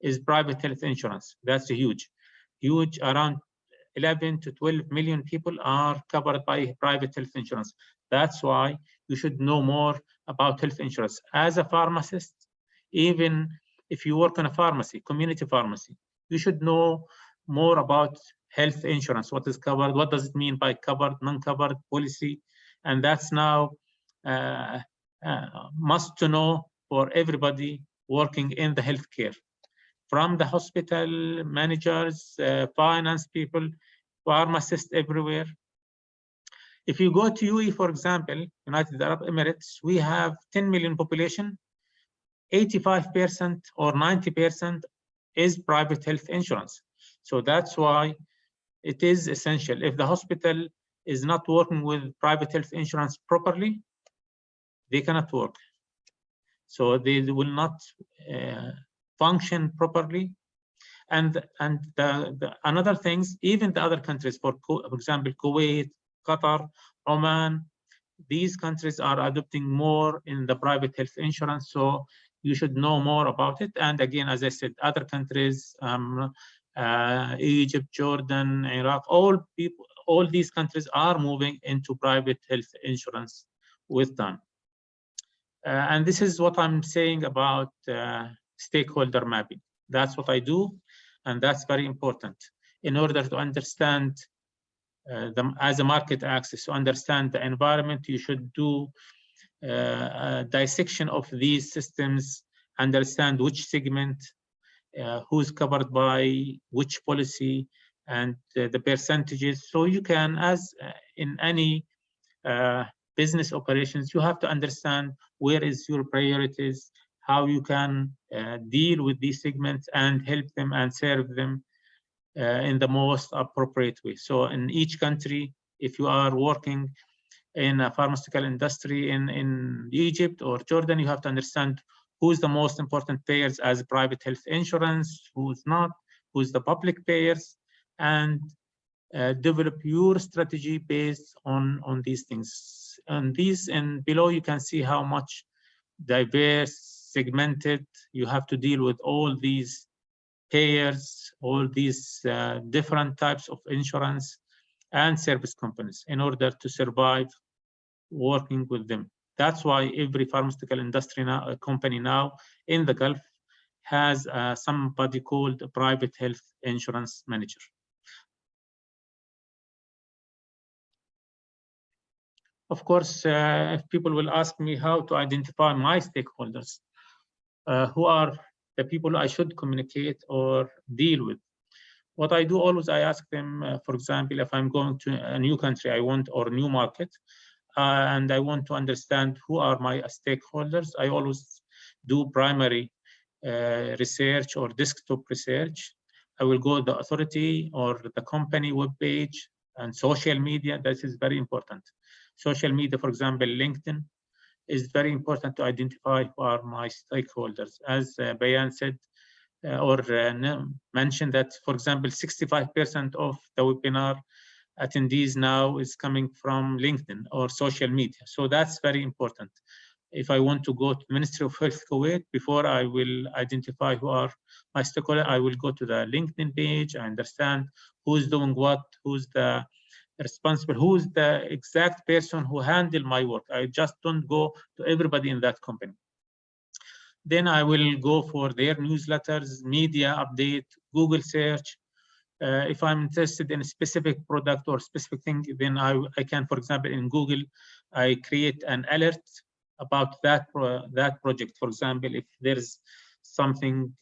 is private health insurance. That's huge. Around 11 to 12 million people are covered by private health insurance. That's why you should know more about health insurance. As a pharmacist, even if you work in a pharmacy, community pharmacy, you should know more about health insurance, what is covered, what does it mean by covered, non-covered policy. And that's now must to know for everybody working in the healthcare, from the hospital managers, finance people, pharmacists everywhere. If you go to UAE, for example, United Arab Emirates, we have 10 million population. 85% or 90% is private health insurance. So that's why it is essential. If the hospital is not working with private health insurance properly, they cannot work. So they will not function properly. And another things, even the other countries, for example, Kuwait, Qatar, Oman, these countries are adopting more in the private health insurance. So you should know more about it. And again, as I said, other countries, Egypt, Jordan, Iraq, all these countries are moving into private health insurance with time. And this is what I'm saying about stakeholder mapping. That's what I do, and that's very important. In order to understand as a market access, to understand the environment, you should do a dissection of these systems, understand which segment, who's covered by which policy, and the percentages. So you can, as in any business operations, you have to understand where is your priorities, how you can deal with these segments and help them and serve them in the most appropriate way. So in each country, if you are working in a pharmaceutical industry in Egypt or Jordan, you have to understand who's the most important payers as private health insurance, who's not, who's the public payers, and develop your strategy based on these things. And below you can see how much diverse, segmented you have to deal with all these payers, all these different types of insurance and service companies in order to survive working with them. That's why every pharmaceutical industry now, company now in the Gulf has somebody called a private health insurance manager. Of course, if people will ask me how to identify my stakeholders, who are the people I should communicate or deal with. What I do always, I ask them, for example, if I'm going to a new country or a new market, and I want to understand who are my stakeholders, I always do primary research or desktop research. I will go to the authority or the company webpage and social media. This is very important. Social media, for example, LinkedIn, is very important to identify who are my stakeholders. As Bayan said, mentioned that, for example, 65% of the webinar attendees now is coming from LinkedIn or social media. So that's very important. If I want to go to the Ministry of Health Kuwait, before I will identify who are my stakeholders, I will go to the LinkedIn page. I understand who's doing what, who's the responsible, who's the exact person who handle my work. I just don't go to everybody in that company. Then I will go for their newsletters, media update, Google search. If I'm interested in a specific product or specific thing, then I can, for example, in Google, I create an alert about that project. For example, if there's something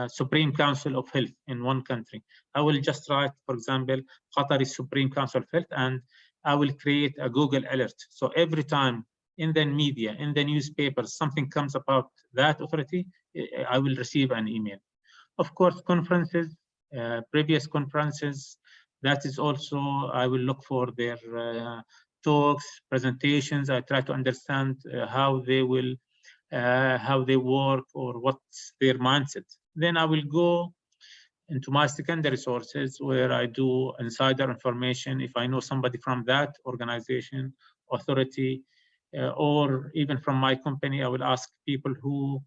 Supreme Council of Health in one country, I will just write, for example, Qatari Supreme Council of Health, and I will create a Google alert. So every time in the media, in the newspapers, something comes about that authority, I will receive an email. Of course, conferences, previous conferences, that is also, I will look for their talks, presentations. I try to understand how they will, how they work or what's their mindset. Then I will go into my secondary sources where I do insider information. If I know somebody from that organization, authority, or even from my company, I will ask people who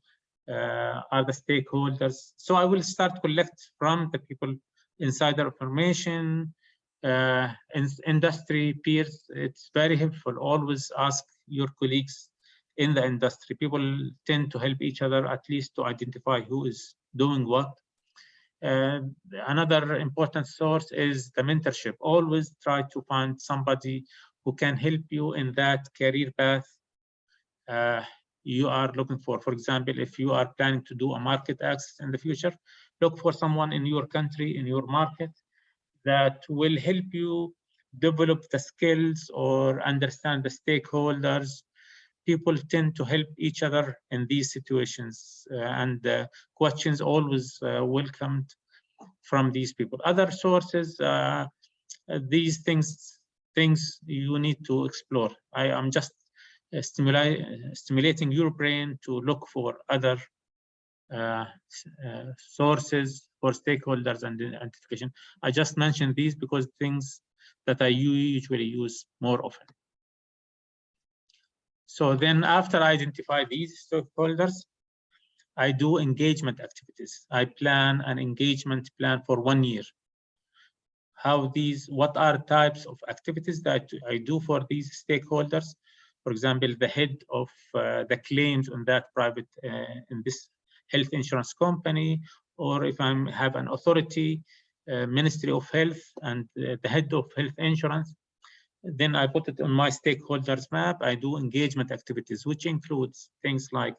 are the stakeholders. So I will start collect from the people insider information, industry peers. It's very helpful. Always ask your colleagues in the industry. People tend to help each other, at least to identify who is doing what. Another important source is the mentorship. Always try to find somebody who can help you in that career path you are looking for. For example, if you are planning to do a market access in the future, look for someone in your country, in your market, that will help you develop the skills or understand the stakeholders, people tend to help each other in these situations, and questions always welcomed from these people. Other sources, these things you need to explore. I am just stimulating your brain to look for other sources for stakeholders and identification. I just mentioned these because things that I usually use more often. So then after I identify these stakeholders, I do engagement activities. I plan an engagement plan for 1 year. What are types of activities that I do for these stakeholders? For example, the head of the claims on that private, in this health insurance company, or if I have an authority, Ministry of Health, and the head of health insurance, then I put it on my stakeholders map. I do engagement activities, which includes things like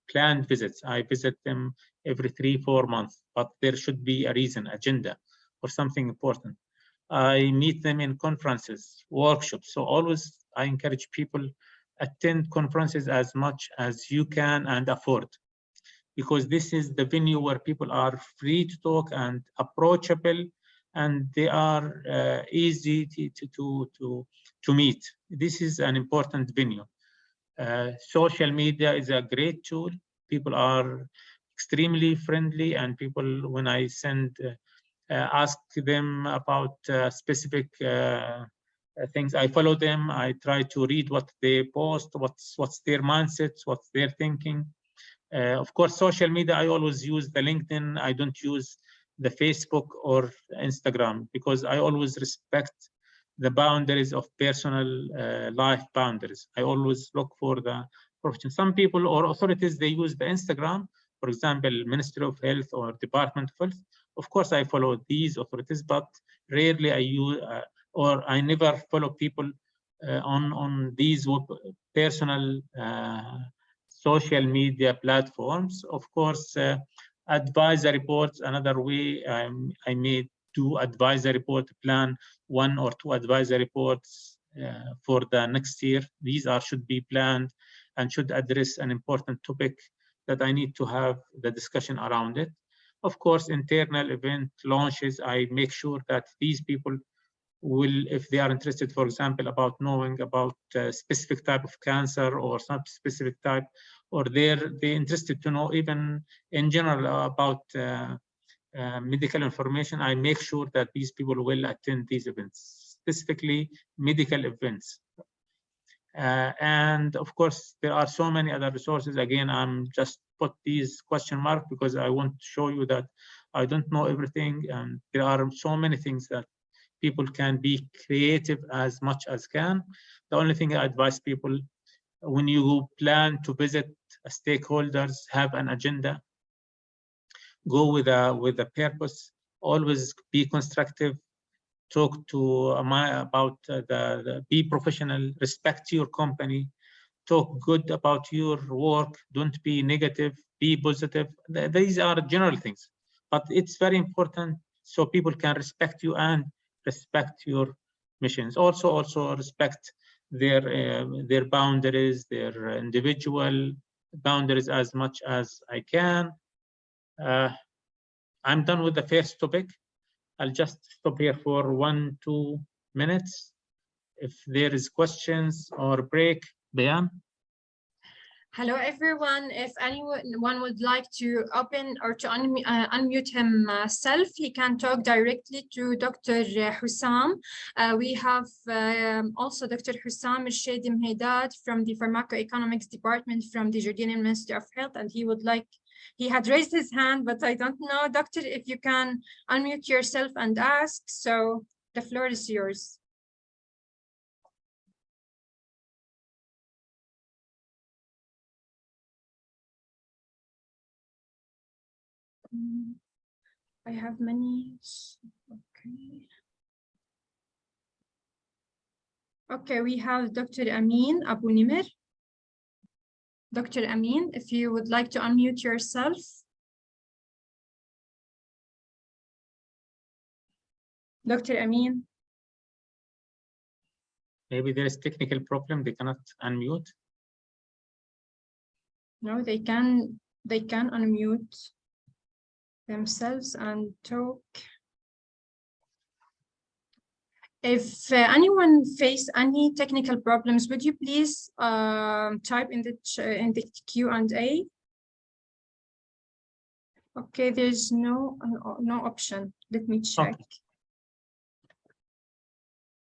planned visits. I visit them every 3-4 months, but there should be a reason, agenda, or something important. I meet them in conferences, workshops. So always I encourage people attend conferences as much as you can and afford, because this is the venue where people are free to talk and approachable, and they are easy to meet. This is an important venue. Social media is a great tool. People are extremely friendly, and people, when I send, ask them about specific things, I follow them. I try to read what they post, what's their mindsets, what's their thinking. Of course, social media, I always use the LinkedIn. I don't use the Facebook or Instagram, because I always respect the boundaries of personal life boundaries. I always look for the profession. Some people or authorities, they use the Instagram, for example, Ministry of Health or Department of Health. Of course, I follow these authorities, but rarely I use, or I never follow people on these personal social media platforms. Of course, advisory reports, another way I may do advisory report, plan 1 or 2 advisory reports for the next year. These should be planned and should address an important topic that I need to have the discussion around it. Of course, internal event launches, I make sure that these people will, if they are interested, for example, about knowing about a specific type of cancer or some specific type, or they're interested to know even in general about medical information, I make sure that these people will attend these events, specifically medical events. And of course, there are so many other resources. Again, I'm just put these question marks because I want to show you that I don't know everything, and there are so many things that people can be creative as much as can. The only thing I advise people, when you plan to visit stakeholders, have an agenda, go with a purpose, always be constructive, talk to about be professional, respect your company, talk good about your work, don't be negative, be positive. These are general things, but it's very important so people can respect you and respect your missions. Also respect their boundaries, their individual boundaries as much as I can. I'm done with the first topic. I'll just stop here for 1-2 minutes. If there is questions or break, Bayan. Hello, everyone. If anyone would like to open or to unmute himself, he can talk directly to Dr. Hussam. We have also Dr. Hussam Al-Shadi Mhaidad from the Pharmacoeconomics Department from the Jordanian Ministry of Health, and he had raised his hand, but I don't know, Doctor, if you can unmute yourself and ask. So the floor is yours. I have many. Okay. Okay, we have Dr. Amin Abu Nimir. Dr. Amin, if you would like to unmute yourself. Dr. Amin. Maybe there is technical problem, they cannot unmute. No, they can unmute themselves and talk. If anyone face any technical problems, would you please type in the Q&A? Okay, there's no option. Let me check.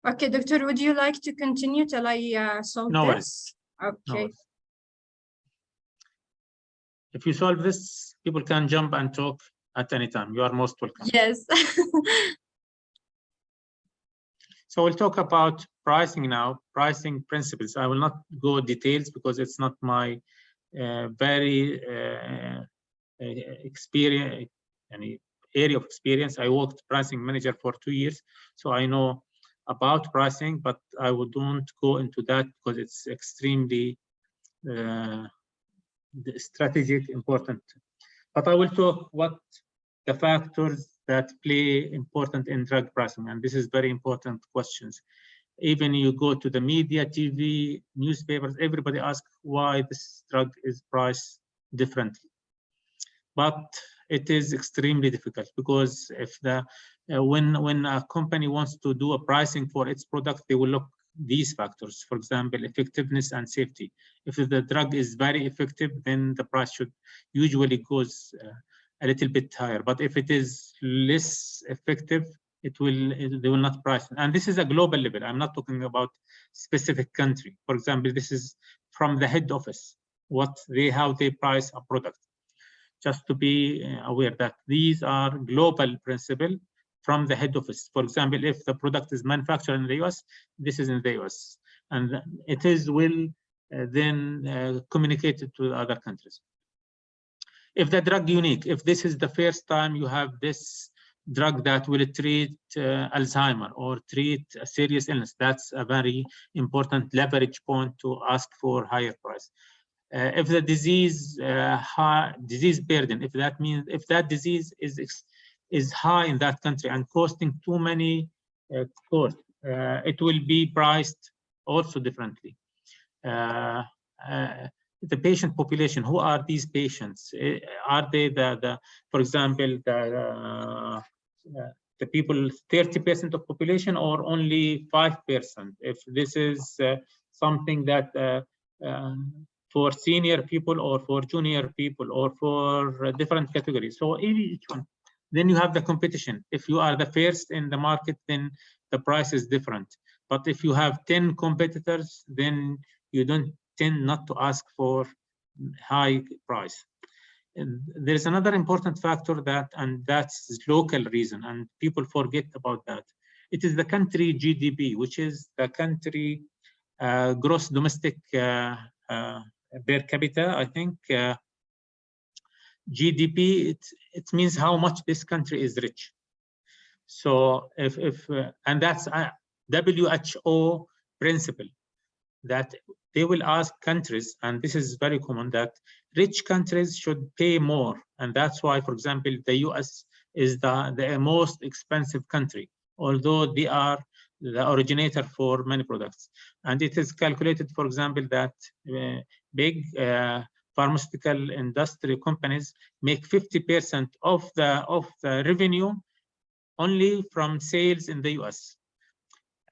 Okay, Doctor, would you like to continue till I solve this? Okay. No. If you solve this, people can jump and talk at any time. You are most welcome. Yes. So we'll talk about pricing now, pricing principles. I will not go details because it's not my very experience, any area of experience. I worked pricing manager for 2 years, so I know about pricing, but I don't go into that because it's extremely strategic, important. But I will talk what the factors that play important in drug pricing, and this is very important questions. Even you go to the media, TV, newspapers, everybody asks why this drug is priced differently. But it is extremely difficult because if the when a company wants to do a pricing for its product, they will look these factors, for example, effectiveness and safety. If the drug is very effective, then the price should usually goes a little bit higher. But if it is less effective, they will not price it. And this is a global level. I'm not talking about specific country. For example, this is from the head office, how they price a product. Just to be aware that these are global principles from the head office. For example, if the product is manufactured in the US, this is in the US, and it is then communicated to other countries. If the drug unique, if this is the first time you have this drug that will treat Alzheimer or treat a serious illness, that's a very important leverage point to ask for higher price. If the disease burden, if that disease is high in that country and costing too many costs, it will be priced also differently. The patient population, who are these patients? Are they for example, the people 30% of population or only 5%? If this is something that for senior people or for junior people or for different categories. So each one. Then you have the competition. If you are the first in the market, then the price is different. But if you have 10 competitors, then you don't tend not to ask for high price. And there's another important factor that's local reason, and people forget about that. It is the country GDP, which is the country gross domestic per capita. I think GDP, it means how much this country is rich. So and that's a WHO principle that they will ask countries, and this is very common, that rich countries should pay more. And that's why, for example, the US is the most expensive country, although they are the originator for many products. And it is calculated, for example, that big pharmaceutical industry companies make 50% of the revenue only from sales in the US.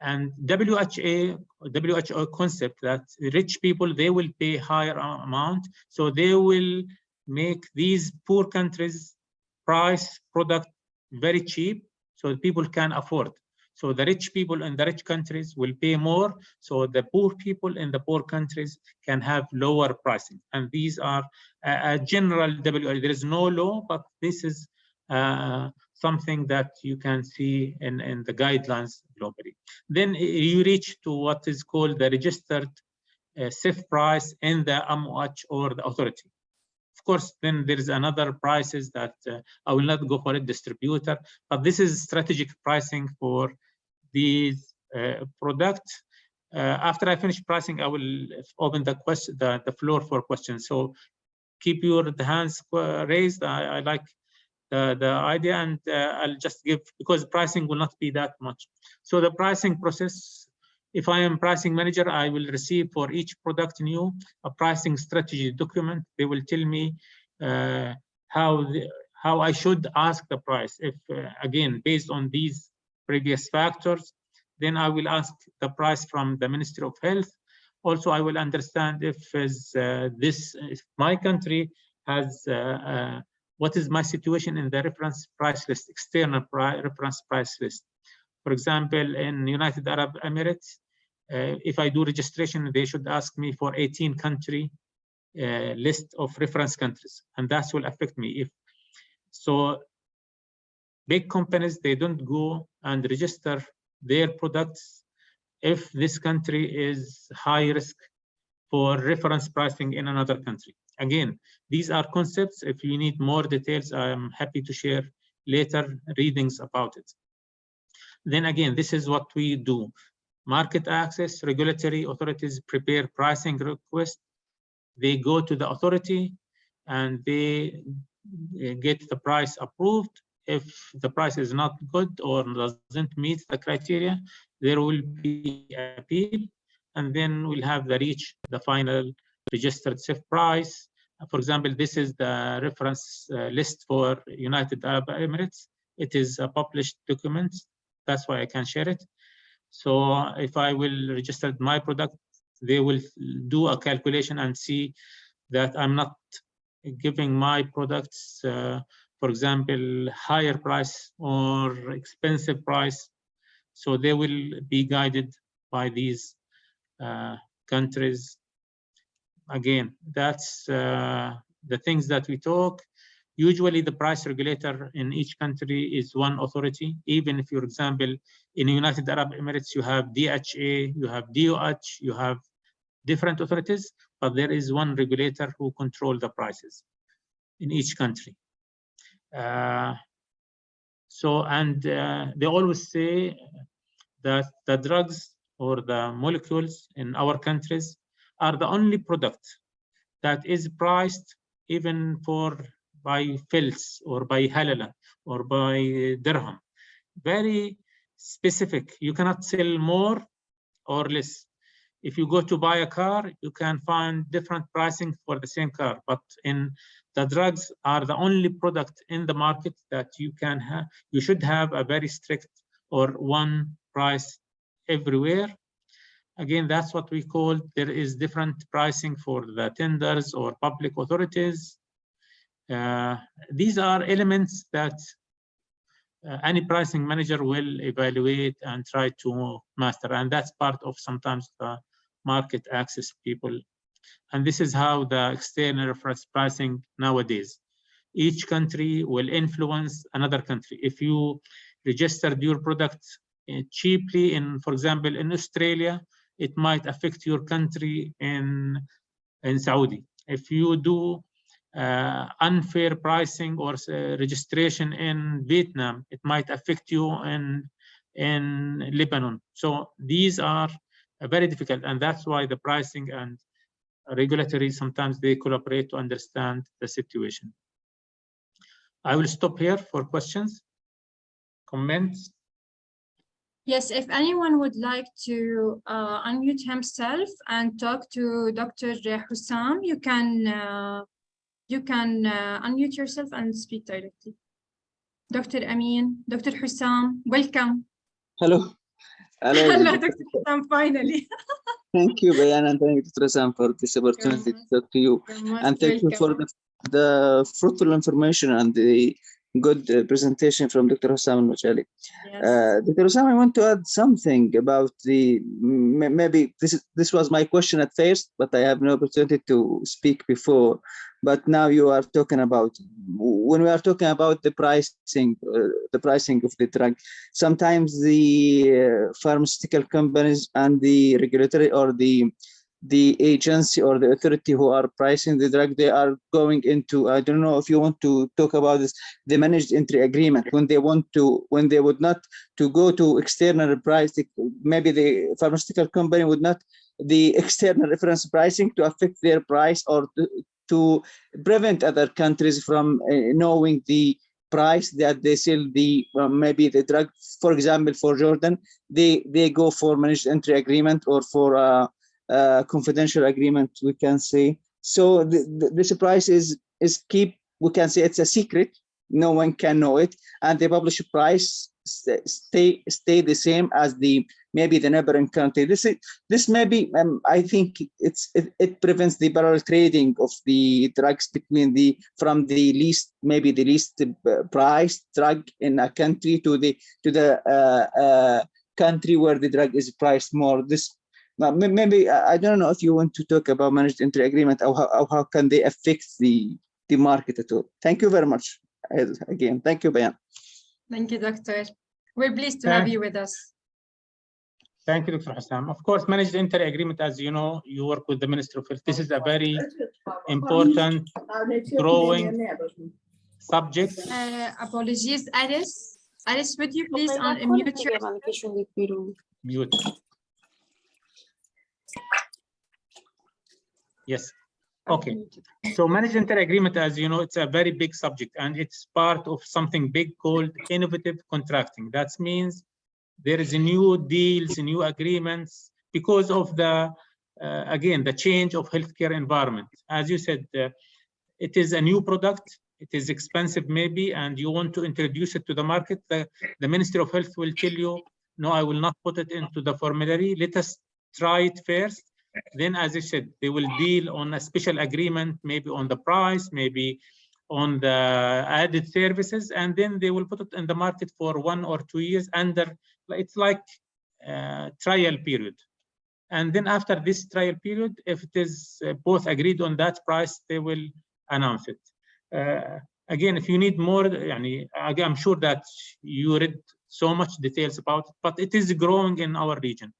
And WHO concept that rich people, they will pay higher amount, so they will make these poor countries price product very cheap so people can afford. So the rich people in the rich countries will pay more, so the poor people in the poor countries can have lower pricing. And these are a general WHO. There is no law, but this is something that you can see in the guidelines globally. Then you reach to what is called the registered safe price in the MOH or the authority. Of course, then there is another prices that I will not go for a distributor, but this is strategic pricing for these products. After I finish pricing, I will open the floor for questions. So keep your hands raised. I like the idea, and I'll just give, because pricing will not be that much. So the pricing process If I am pricing manager, I will receive for each product new a pricing strategy document. They will tell me how I should ask the price. If again, based on these previous factors, then I will ask the price from the Ministry of Health. Also, I will understand if if my country has what is my situation in the reference price list, external reference price list. For example, in United Arab Emirates, if I do registration, they should ask me for 18 country list of reference countries, and that will affect me. If so, big companies, they don't go and register their products if this country is high risk for reference pricing in another country. Again, these are concepts. If you need more details, I'm happy to share later readings about it. Then again, this is what we do. Market access, regulatory authorities prepare pricing requests. They go to the authority and they get the price approved. If the price is not good or doesn't meet the criteria, there will be appeal, and then we'll have the final registered safe price. For example, this is the reference list for United Arab Emirates. It is a published document. That's why I can share it. So if I will register my product, they will do a calculation and see that I'm not giving my products, for example, higher price or expensive price. So they will be guided by these countries. Again, that's the things that we talk. Usually the price regulator in each country is one authority. Even if, for example, in the United Arab Emirates, you have DHA, you have DOH, you have different authorities, but there is one regulator who controls the prices in each country. They always say that the drugs or the molecules in our countries are the only product that is priced even by fils or by halala or by dirham. Very specific. You cannot sell more or less. If you go to buy a car, you can find different pricing for the same car, but in the drugs are the only product in the market that you can have. You should have a very strict or one price everywhere. Again, that's what we call, there is different pricing for the tenders or public authorities. These are elements that any pricing manager will evaluate and try to master, and that's part of sometimes the market access people. And this is how the external reference pricing nowadays. Each country will influence another country. If you registered your product cheaply in, for example, in Australia, it might affect your country in Saudi. If you do unfair pricing or registration in Vietnam, it might affect you in Lebanon. So these are very difficult, and that's why the pricing and regulatory, sometimes they collaborate to understand the situation. I will stop here for questions, comments. Yes, if anyone would like to unmute himself and talk to Dr. Hussam, you can unmute yourself and speak directly. Dr. Amin, Dr. Hussam, welcome. Hello. Hello, Dr. Hussam, finally. Thank you, Bayan, and thank you, Dr. Hussam, for this opportunity to talk to you. And thank you for the fruitful information and the good presentation from Dr. Hussam al-Machali. Yes. Dr. Hussam, I want to add something about maybe this was my question at first, but I have no opportunity to speak before. But now you are talking about, when we are talking about the pricing of the drug, sometimes the pharmaceutical companies and the regulatory or the agency or the authority who are pricing the drug, they are going into, I don't know if you want to talk about this, the managed entry agreement, when they would not to go to external price, maybe the pharmaceutical company would not the external reference pricing to affect their price or to prevent other countries from knowing the price that they sell the maybe the drug. For example, for Jordan, they go for managed entry agreement or for a confidential agreement, we can say. So this price is keep, we can say it's a secret, no one can know it, and the published price stay the same as the maybe the neighboring country. This maybe I think it prevents the parallel trading of the drugs between from the least priced drug in a country to the country where the drug is priced more. This maybe I don't know if you want to talk about managed entry agreement or how can they affect the market at all. Thank you very much. Again, thank you, Bayan. Thank you, Doctor. We're pleased to have you with us. Thank you, Dr. Hussam. Of course, managed entry agreement, as you know, you work with the Ministry of Health. This is a very important, growing subject. Apologies, Alice. Alice, would you please unmute your... Mute. Yes. Okay. So managed entry agreement, as you know, it's a very big subject, and it's part of something big called innovative contracting. That means there is new deals, new agreements because of the, again, the change of healthcare environment. As you said, it is a new product. It is expensive maybe, and you want to introduce it to the market. The Ministry of Health will tell you, no, I will not put it into the formulary. Let us try it first. Then, as I said, they will deal on a special agreement, maybe on the price, maybe on the added services, and then they will put it in the market for 1 or 2 years under, it's like trial period. And then after this trial period, if it is both agreed on that price, they will announce it. Again, if you need more, I'm sure that you read so much details about it, but it is growing in our region.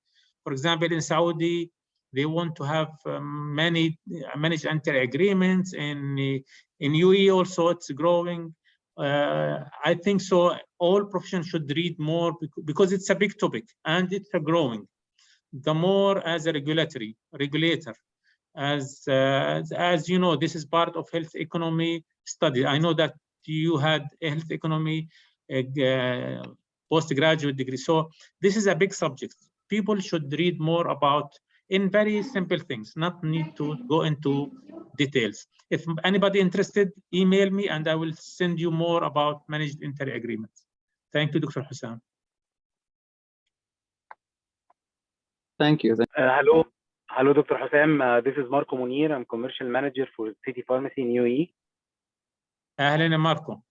For example, in Saudi, they want to have many managed entry agreements. In UAE also, it's growing. I think so. All professions should read more because it's a big topic and it's a growing. The more as a regulator, as you know, this is part of health economy study. I know that you had a health economy postgraduate degree. So this is a big subject. People should read more about in very simple things, not need to go into details. If anybody interested, email me and I will send you more about managed entry agreements. Thank you, Dr. Hussam. Thank you. Hello, Dr. Hussam. This is Marco Munir. I'm commercial manager for City Pharmacy in UAE. أهلا Marco.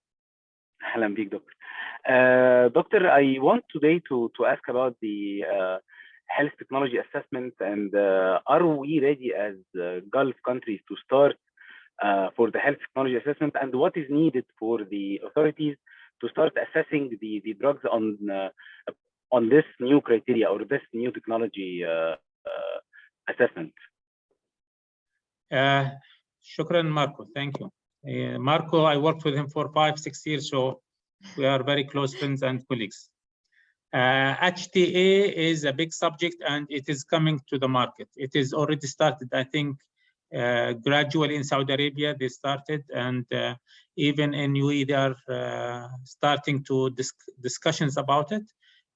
أهلا بيك, Doctor. Doctor, I want today to ask about the health technology assessment, and are we ready as Gulf countries to start for the health technology assessment, and what is needed for the authorities to start assessing the drugs on this new criteria or this new technology assessment? Shukran, Marco. Thank you. Marco, I worked with him for 5-6 years, so we are very close friends and colleagues. HTA is a big subject and it is coming to the market. It is already started, I think, gradually in Saudi Arabia, they started, and even in UAE, they are starting to discussions about it.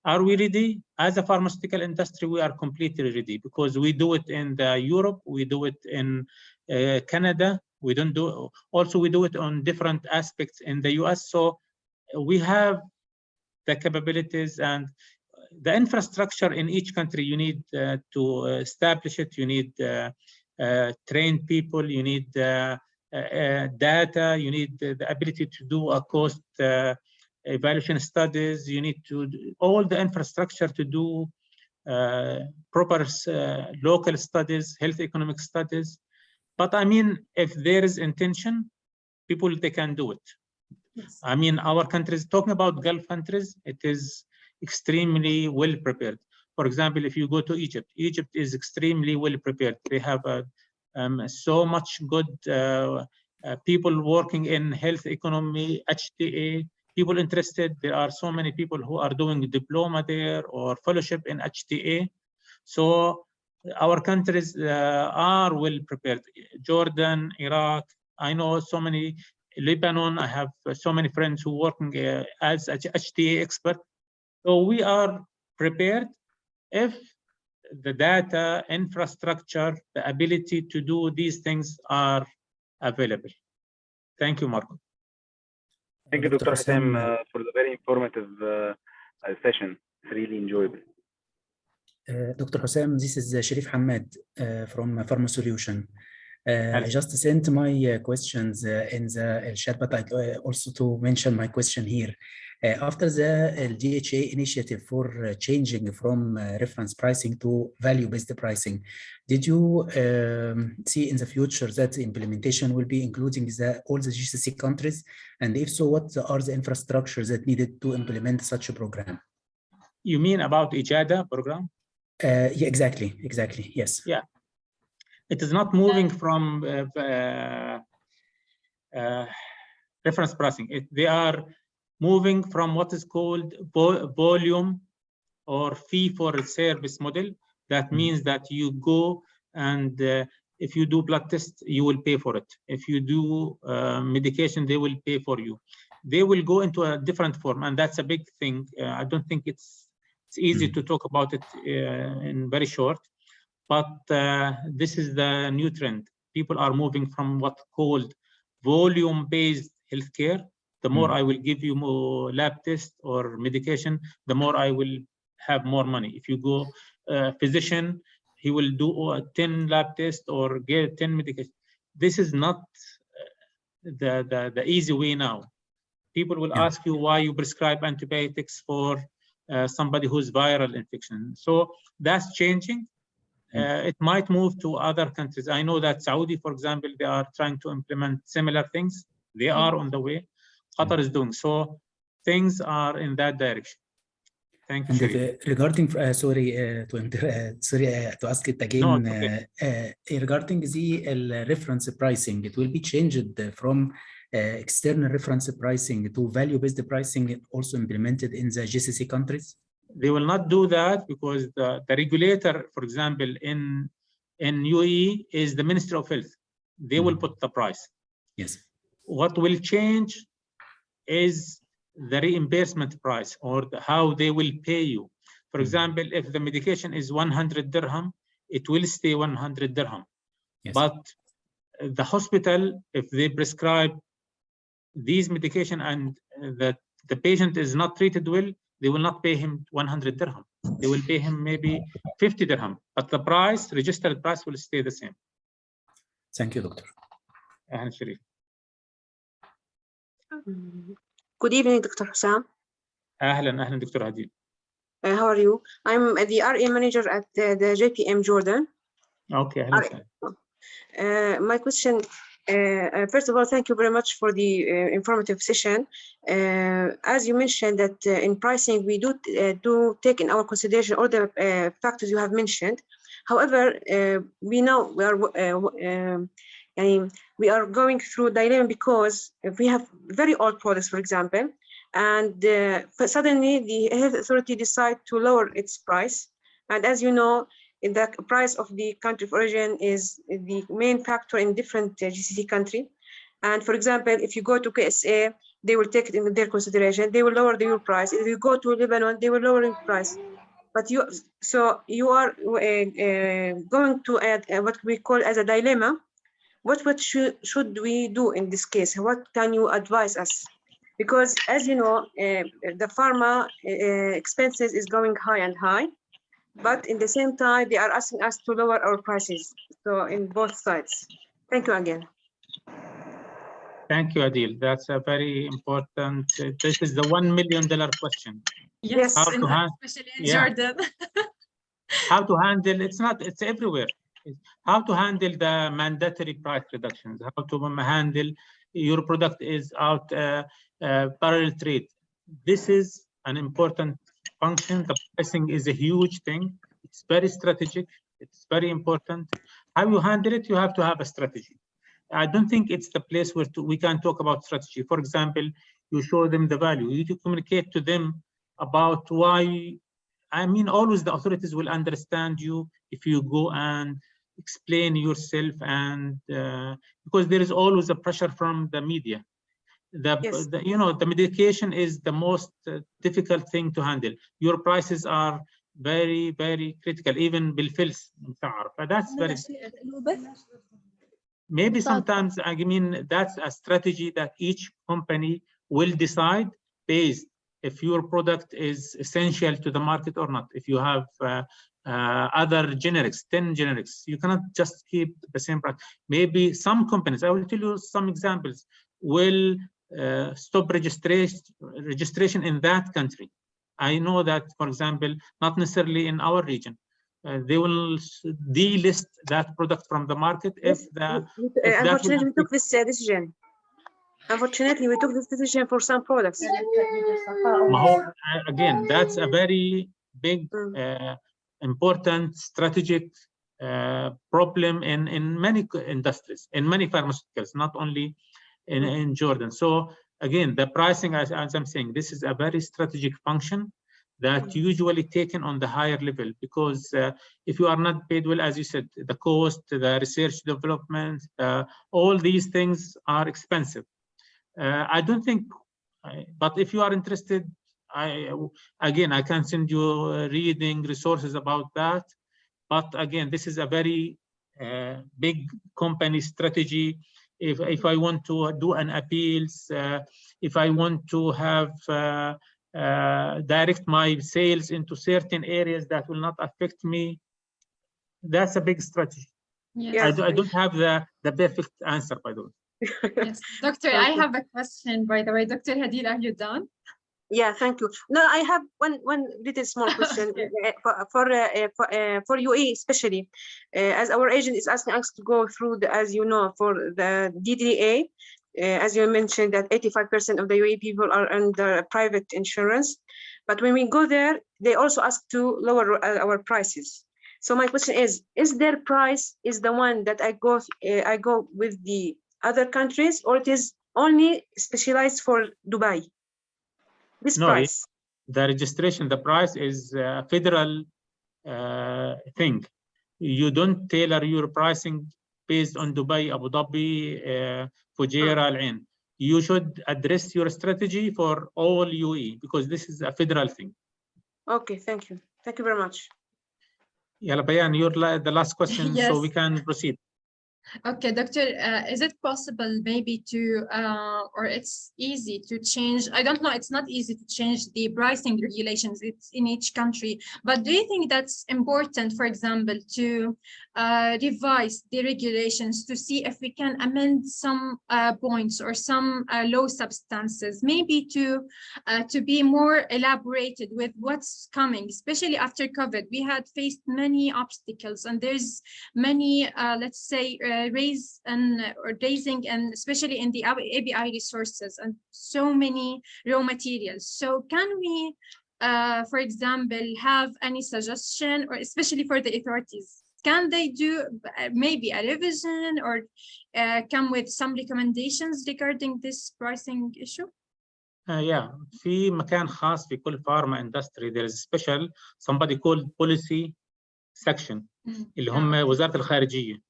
Are we ready? As a pharmaceutical industry, we are completely ready because we do it in Europe, we do it in Canada, we do it on different aspects in the US. So we have the capabilities and the infrastructure in each country. You need to establish it, you need trained people, you need data, you need the ability to do a cost evaluation studies, you need to do all the infrastructure to do proper local studies, health economic studies. But I mean, if there is intention, people, they can do it. Yes. I mean, our countries, talking about Gulf countries, it is extremely well prepared. For example, if you go to Egypt, Egypt is extremely well prepared. They have so much good people working in health economy, HTA, people interested. There are so many people who are doing diploma there or fellowship in HTA. So our countries are well prepared. Jordan, Iraq, I know so many Lebanon, I have so many friends who working as HTA expert. So we are prepared if the data, infrastructure, the ability to do these things are available. Thank you, Marco. Thank you, Dr. Hussam, for the very informative session. It's really enjoyable. Dr. Hussam, this is Sharif Hamad from Pharma Solution. I just sent my questions in the chat, but I'd also to mention my question here. After the DHA initiative for changing from reference pricing to value-based pricing, did you see in the future that the implementation will be including all the GCC countries? And if so, what are the infrastructures that needed to implement such a program? You mean about IJADA program? Yeah, exactly, yes. Yeah. It is not moving from reference pricing. They are moving from what is called volume or fee for a service model. That means that you go and if you do blood test, you will pay for it. If you do medication, they will pay for you. They will go into a different form, and that's a big thing. I don't think it's easy to talk about it in very short. But this is the new trend. People are moving from what's called volume-based healthcare. The more I will give you more lab tests or medication, the more I will have more money. If you go physician, he will do 10 lab tests or get 10 medication. This is not the easy way now. People will ask you why you prescribe antibiotics for somebody who's viral infection. So that's changing. It might move to other countries. I know that Saudi, for example, they are trying to implement similar things. They are on the way. Qatar is doing so. Things are in that direction. Thank you. And regarding, sorry to ask it again. No, okay. Regarding the reference pricing, it will be changed from external reference pricing to value-based pricing, also implemented in the GCC countries. They will not do that because the regulator, for example, in UAE is the Ministry of Health. They will put the price. Yes. What will change is the reimbursement price or how they will pay you. For example, if the medication is 100 dirham, it will stay 100 dirham. Yes. But the hospital, if they prescribe these medication and the patient is not treated well, they will not pay him 100 dirham. They will pay him maybe 50 dirham, but the price, registered price, will stay the same. Thank you, Doctor. Sharif. Good evening, Dr. Hussam. أهلا Dr. Adil. How are you? I'm the RA manager at the JPM Jordan. Okay. My question, first of all, thank you very much for the informative session. As you mentioned that in pricing, we do take in our consideration all the factors you have mentioned. However, we know we are going through a dilemma because if we have very old products, for example, and suddenly the health authority decide to lower its price. And as you know, the price of the country of origin is the main factor in different GCC country. And for example, if you go to KSA, they will take it into their consideration. They will lower your price. If you go to Lebanon, they will lower your price. But you are going to add what we call as a dilemma. What should we do in this case? What can you advise us? Because as you know, the pharma expenses is going high and high, but in the same time, they are asking us to lower our prices. So in both sides. Thank you again. Thank you, Adil. That's a very important. This is the $1 million question. Yes, especially in Jordan. How to handle, it's everywhere. How to handle the mandatory price reductions, how to handle your product is out parallel trade. This is an important function. The pricing is a huge thing. It's very strategic. It's very important. How you handle it, you have to have a strategy. I don't think it's the place where we can talk about strategy. For example, you show them the value. You need to communicate to them about why. I mean, always the authorities will understand you if you go and explain yourself, and because there is always a pressure from the media. Yes. the medication is the most difficult thing to handle. Your prices are very, very critical, even بالفلس مسعر. That's very, maybe sometimes, I mean, that's a strategy that each company will decide based if your product is essential to the market or not. If you have other generics, 10 generics, you cannot just keep the same price. Maybe some companies, I will tell you some examples, will stop registration in that country. I know that, for example, not necessarily in our region. They will delist that product from the market if the unfortunately we took this decision. Unfortunately, we took this decision for some products. Again, that's a very big, important strategic problem in many industries, in many pharmaceuticals, not only in Jordan. So again, the pricing, as I'm saying, this is a very strategic function that usually taken on the higher level, because if you are not paid well, as you said, the cost, the research development, all these things are expensive. I don't think, but if you are interested, I can send you reading resources about that. But again, this is a very big company strategy. If I want to do an appeals, if I want to have direct my sales into certain areas that will not affect me, that's a big strategy. Yes. I don't have the perfect answer, by the way. Yes. Doctor, I have a question, by the way. Dr. Hadid, are you done? Yeah, thank you. No, I have one little small question for UAE especially, as our agent is asking us to go through as you know, for the DDA, as you mentioned that 85% of the UAE people are under private insurance, but when we go there, they also ask to lower our prices. So my question is their price is the one that I go with the other countries, or it is only specialized for Dubai? This price. The registration, the price is a federal thing. You don't tailor your pricing based on Dubai, Abu Dhabi, Fujairah, Al Ain. You should address your strategy for all UAE, because this is a federal thing. Okay, thank you. Thank you very much. Yalla Bayan, you're the last question, Yes. so we can proceed. Okay, doctor, is it possible maybe to, or it's easy to change? I don't know, it's not easy to change the pricing regulations. It's in each country. But do you think that's important, for example, to revise the regulations to see if we can amend some points or some low substances, maybe to be more elaborated with what's coming, especially after COVID? We had faced many obstacles, and there's many, let's say, raising, and especially in the ABI resources, and so many raw materials. So can we, for example, have any suggestion, or especially for the authorities, can they do maybe a revision or come with some recommendations regarding this pricing issue? Yeah, في مكان خاص في كل pharma industry there is special somebody called policy section اللي هم وزارة الخارجية.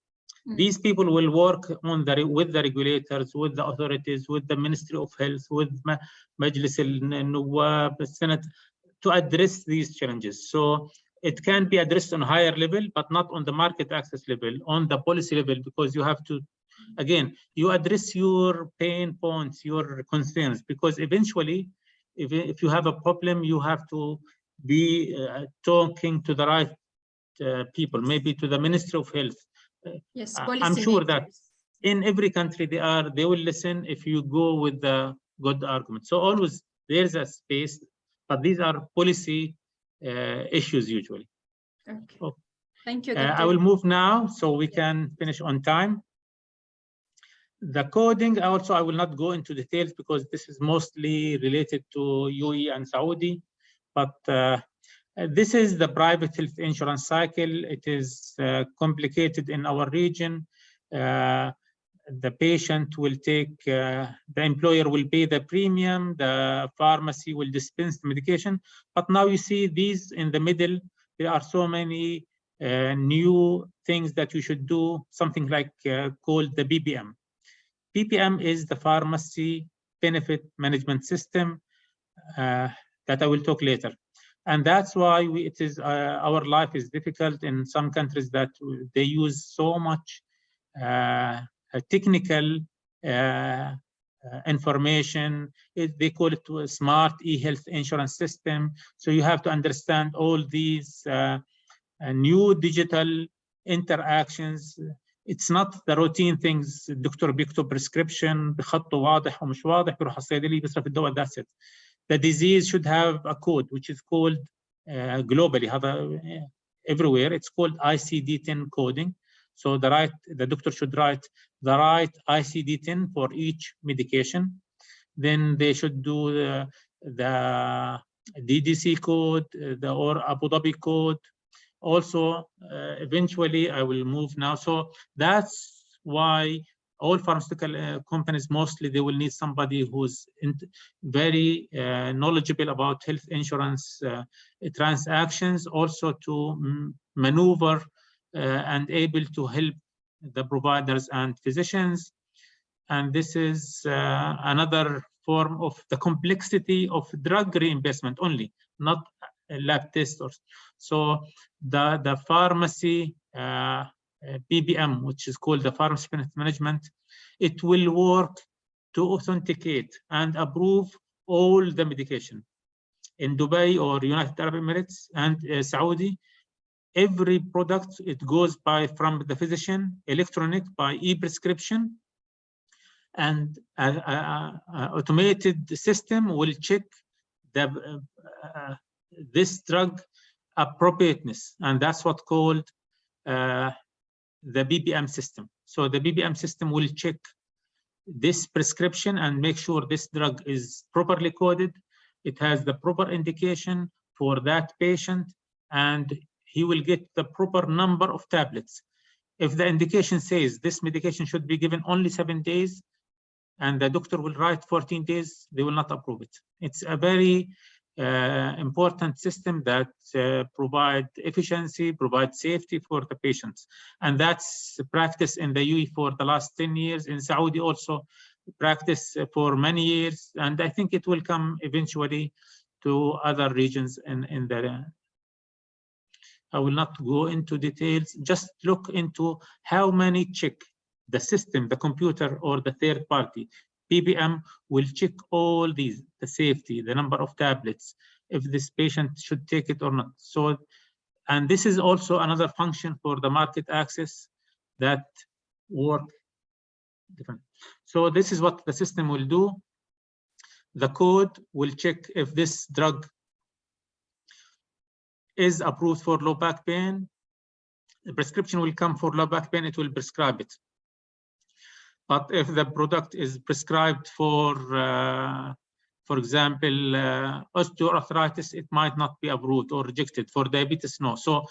These people will work on with the regulators, with the authorities, with the Ministry of Health, with Majlis al-Nuwab, Senate, to address these challenges. So it can be addressed on a higher level, but not on the market access level, on the policy level, because you have to, again, you address your pain points, your concerns, because eventually, if you have a problem, you have to be talking to the right people, maybe to the Ministry of Health. Yes, I'm sure that in every country they will listen if you go with the good argument. So always there's a space, but these are policy issues usually. Okay. Oh. Thank you, Doctor. I will move now so we can finish on time. The coding also, I will not go into details because this is mostly related to UAE and Saudi, but this is the private health insurance cycle. It is complicated in our region. The patient will take, the employer will pay the premium, the pharmacy will dispense the medication. But now you see these in the middle, there are so many new things that you should do, something like called the BPM. BPM is the pharmacy benefit management system that I will talk later. And that's why it is our life is difficult in some countries that they use so much technical information. They call it a smart e-health insurance system. So you have to understand all these new digital interactions. It's not the routine things. الدكتور بيكتب prescription بخطه واضح ومش واضح بيروح الصيدلي بيصرف الدواء. That's it. The disease should have a code which is called globally everywhere. It's called ICD-10 coding. So the doctor should write the right ICD-10 for each medication. Then they should do the DDC code, or Abu Dhabi code. Also, eventually, I will move now. So that's why all pharmaceutical companies, mostly, they will need somebody who's very knowledgeable about health insurance transactions, also to maneuver and able to help the providers and physicians. And this is another form of the complexity of drug reimbursement only, not lab testers. So the pharmacy PBM, which is called the pharmacy benefit management, it will work to authenticate and approve all the medication. In Dubai or United Arab Emirates and Saudi, every product, it goes from the physician, electronic by e-prescription, and automated system will check this drug appropriateness, and that's what called the BBM system. So the BBM system will check this prescription and make sure this drug is properly coded. It has the proper indication for that patient, and he will get the proper number of tablets. If the indication says this medication should be given only 7 days, and the doctor will write 14 days, they will not approve it. It's a very important system that provide efficiency, provide safety for the patients. And that's practice in the UAE for the last 10 years. In Saudi also practice for many years. And I think it will come eventually to other regions in the. I will not go into details, just look into how many check the system, the computer or the third party. PBM will check all these, the safety, the number of tablets, if this patient should take it or not. So, and this is also another function for the market access that work different. So this is what the system will do. The code will check if this drug is approved for low back pain. The prescription will come for low back pain, it will prescribe it. But if the product is prescribed for example, osteoarthritis, it might not be approved or rejected. For diabetes, no. So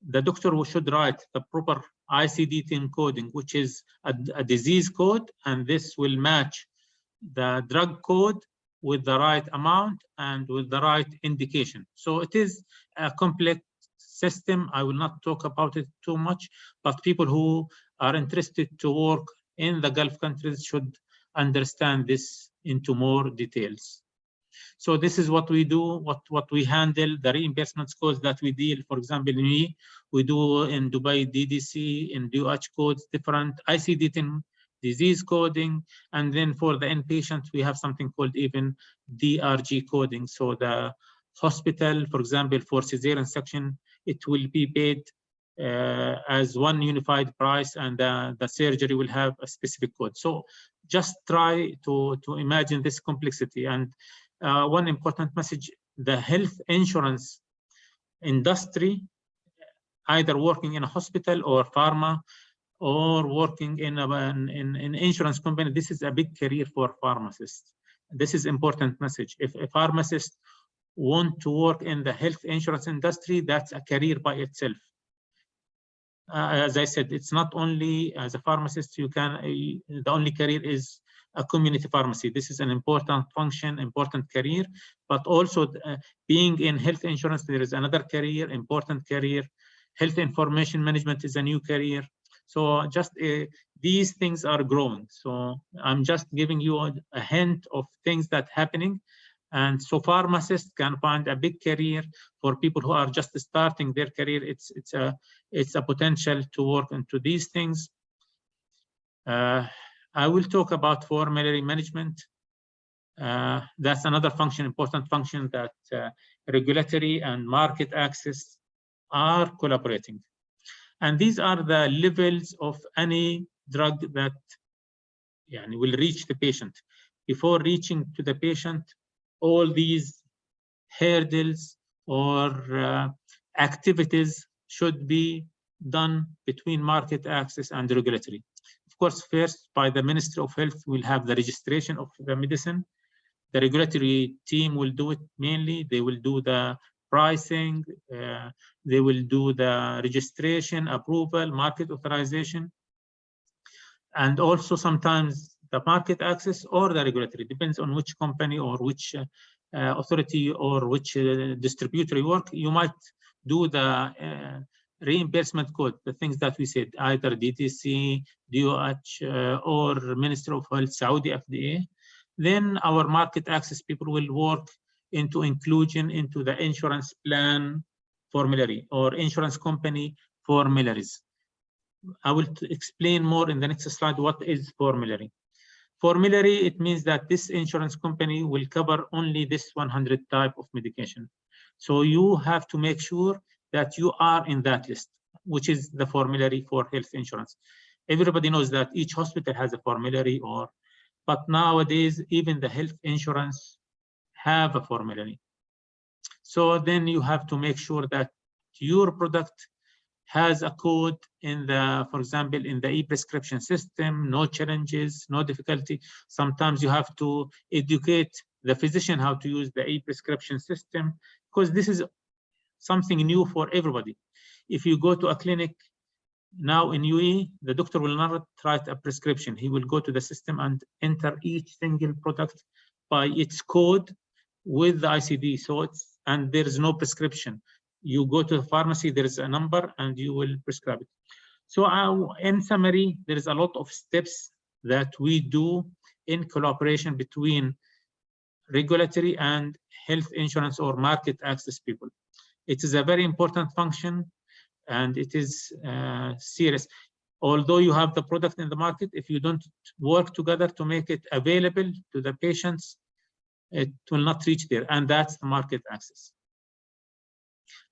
the doctor should write the proper ICD-10 coding, which is a disease code, and this will match the drug code with the right amount and with the right indication. So it is a complex system. I will not talk about it too much, but people who are interested to work in the Gulf countries should understand this into more details. So this is what we do, what we handle, the reimbursement codes that we deal. For example, we do in Dubai DDC, in DOH codes, different ICD-10 disease coding, and then for the inpatient, we have something called even DRG coding. So the hospital, for example, for cesarean section, it will be paid as one unified price, and the surgery will have a specific code. So just try to imagine this complexity. And one important message, the health insurance industry, either working in a hospital or pharma or working in an insurance company, this is a big career for pharmacists. This is important message. If a pharmacist want to work in the health insurance industry, that's a career by itself. As I said, it's not only as a pharmacist, the only career is a community pharmacy. This is an important function, important career, but also being in health insurance, there is another career, important career. Health information management is a new career. So just these things are growing. So I'm just giving you a hint of things that are happening. And so pharmacists can find a big career. For people who are just starting their career, it's a potential to work into these things. I will talk about formulary management. That's another function, important function, that regulatory and market access are collaborating. And these are the levels of any drug that will reach the patient. Before reaching to the patient, all these hurdles or activities should be done between market access and regulatory. Of course, first, by the Ministry of Health, we'll have the registration of the medicine. The regulatory team will do it mainly. They will do the pricing, they will do the registration, approval, market authorization, and also sometimes the market access or the regulatory, depends on which company or which authority or which distributor you work. You might do the reimbursement code, the things that we said, either DTC, DOH, or Ministry of Health, Saudi FDA. Then our market access people will work into inclusion into the insurance plan formulary or insurance company formularies. I will explain more in the next slide what is formulary. Formulary, it means that this insurance company will cover only this 100 type of medication. So you have to make sure that you are in that list, which is the formulary for health insurance. Everybody knows that each hospital has a formulary, but nowadays even the health insurance have a formulary. So then you have to make sure that your product has a code in the, for example, in the e-prescription system, no challenges, no difficulty. Sometimes you have to educate the physician how to use the e-prescription system, because this is something new for everybody. If you go to a clinic now in UAE, the doctor will not write a prescription. He will go to the system and enter each single product by its code with the ICD. So and there is no prescription. You go to the pharmacy, there is a number, and you will prescribe it. So in summary, there is a lot of steps that we do in collaboration between regulatory and health insurance or market access people. It is a very important function, and it is serious. Although you have the product in the market, if you don't work together to make it available to the patients, it will not reach there, and that's the market access.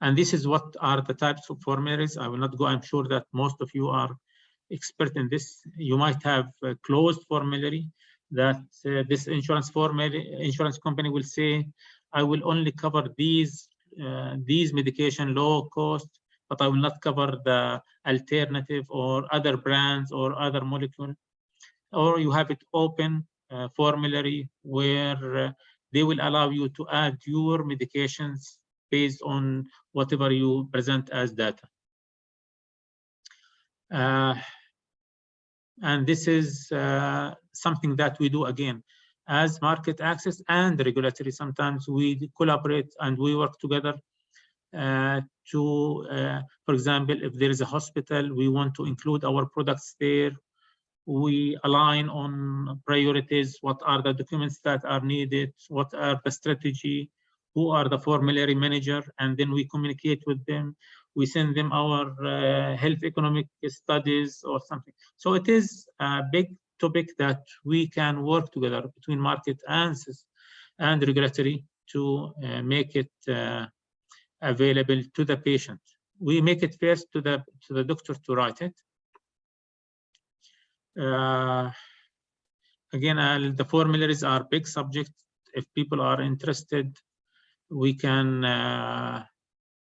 And this is what are the types of formularies. I will not go. I'm sure that most of you are expert in this. You might have a closed formulary that this insurance company will say, I will only cover these medication low cost, but I will not cover the alternative or other brands or other molecule. Or you have it open formulary where they will allow you to add your medications based on whatever you present as data. And this is something that we do again as market access and regulatory. Sometimes we collaborate and we work together for example, if there is a hospital, we want to include our products there. We align on priorities. What are the documents that are needed? What are the strategy? Who are the formulary manager? And then we communicate with them. We send them our health economic studies or something. So it is a big topic that we can work together between market and regulatory to make it available to the patient. We make it first to the doctor to write it. Again, the formularies are big subject. If people are interested, we can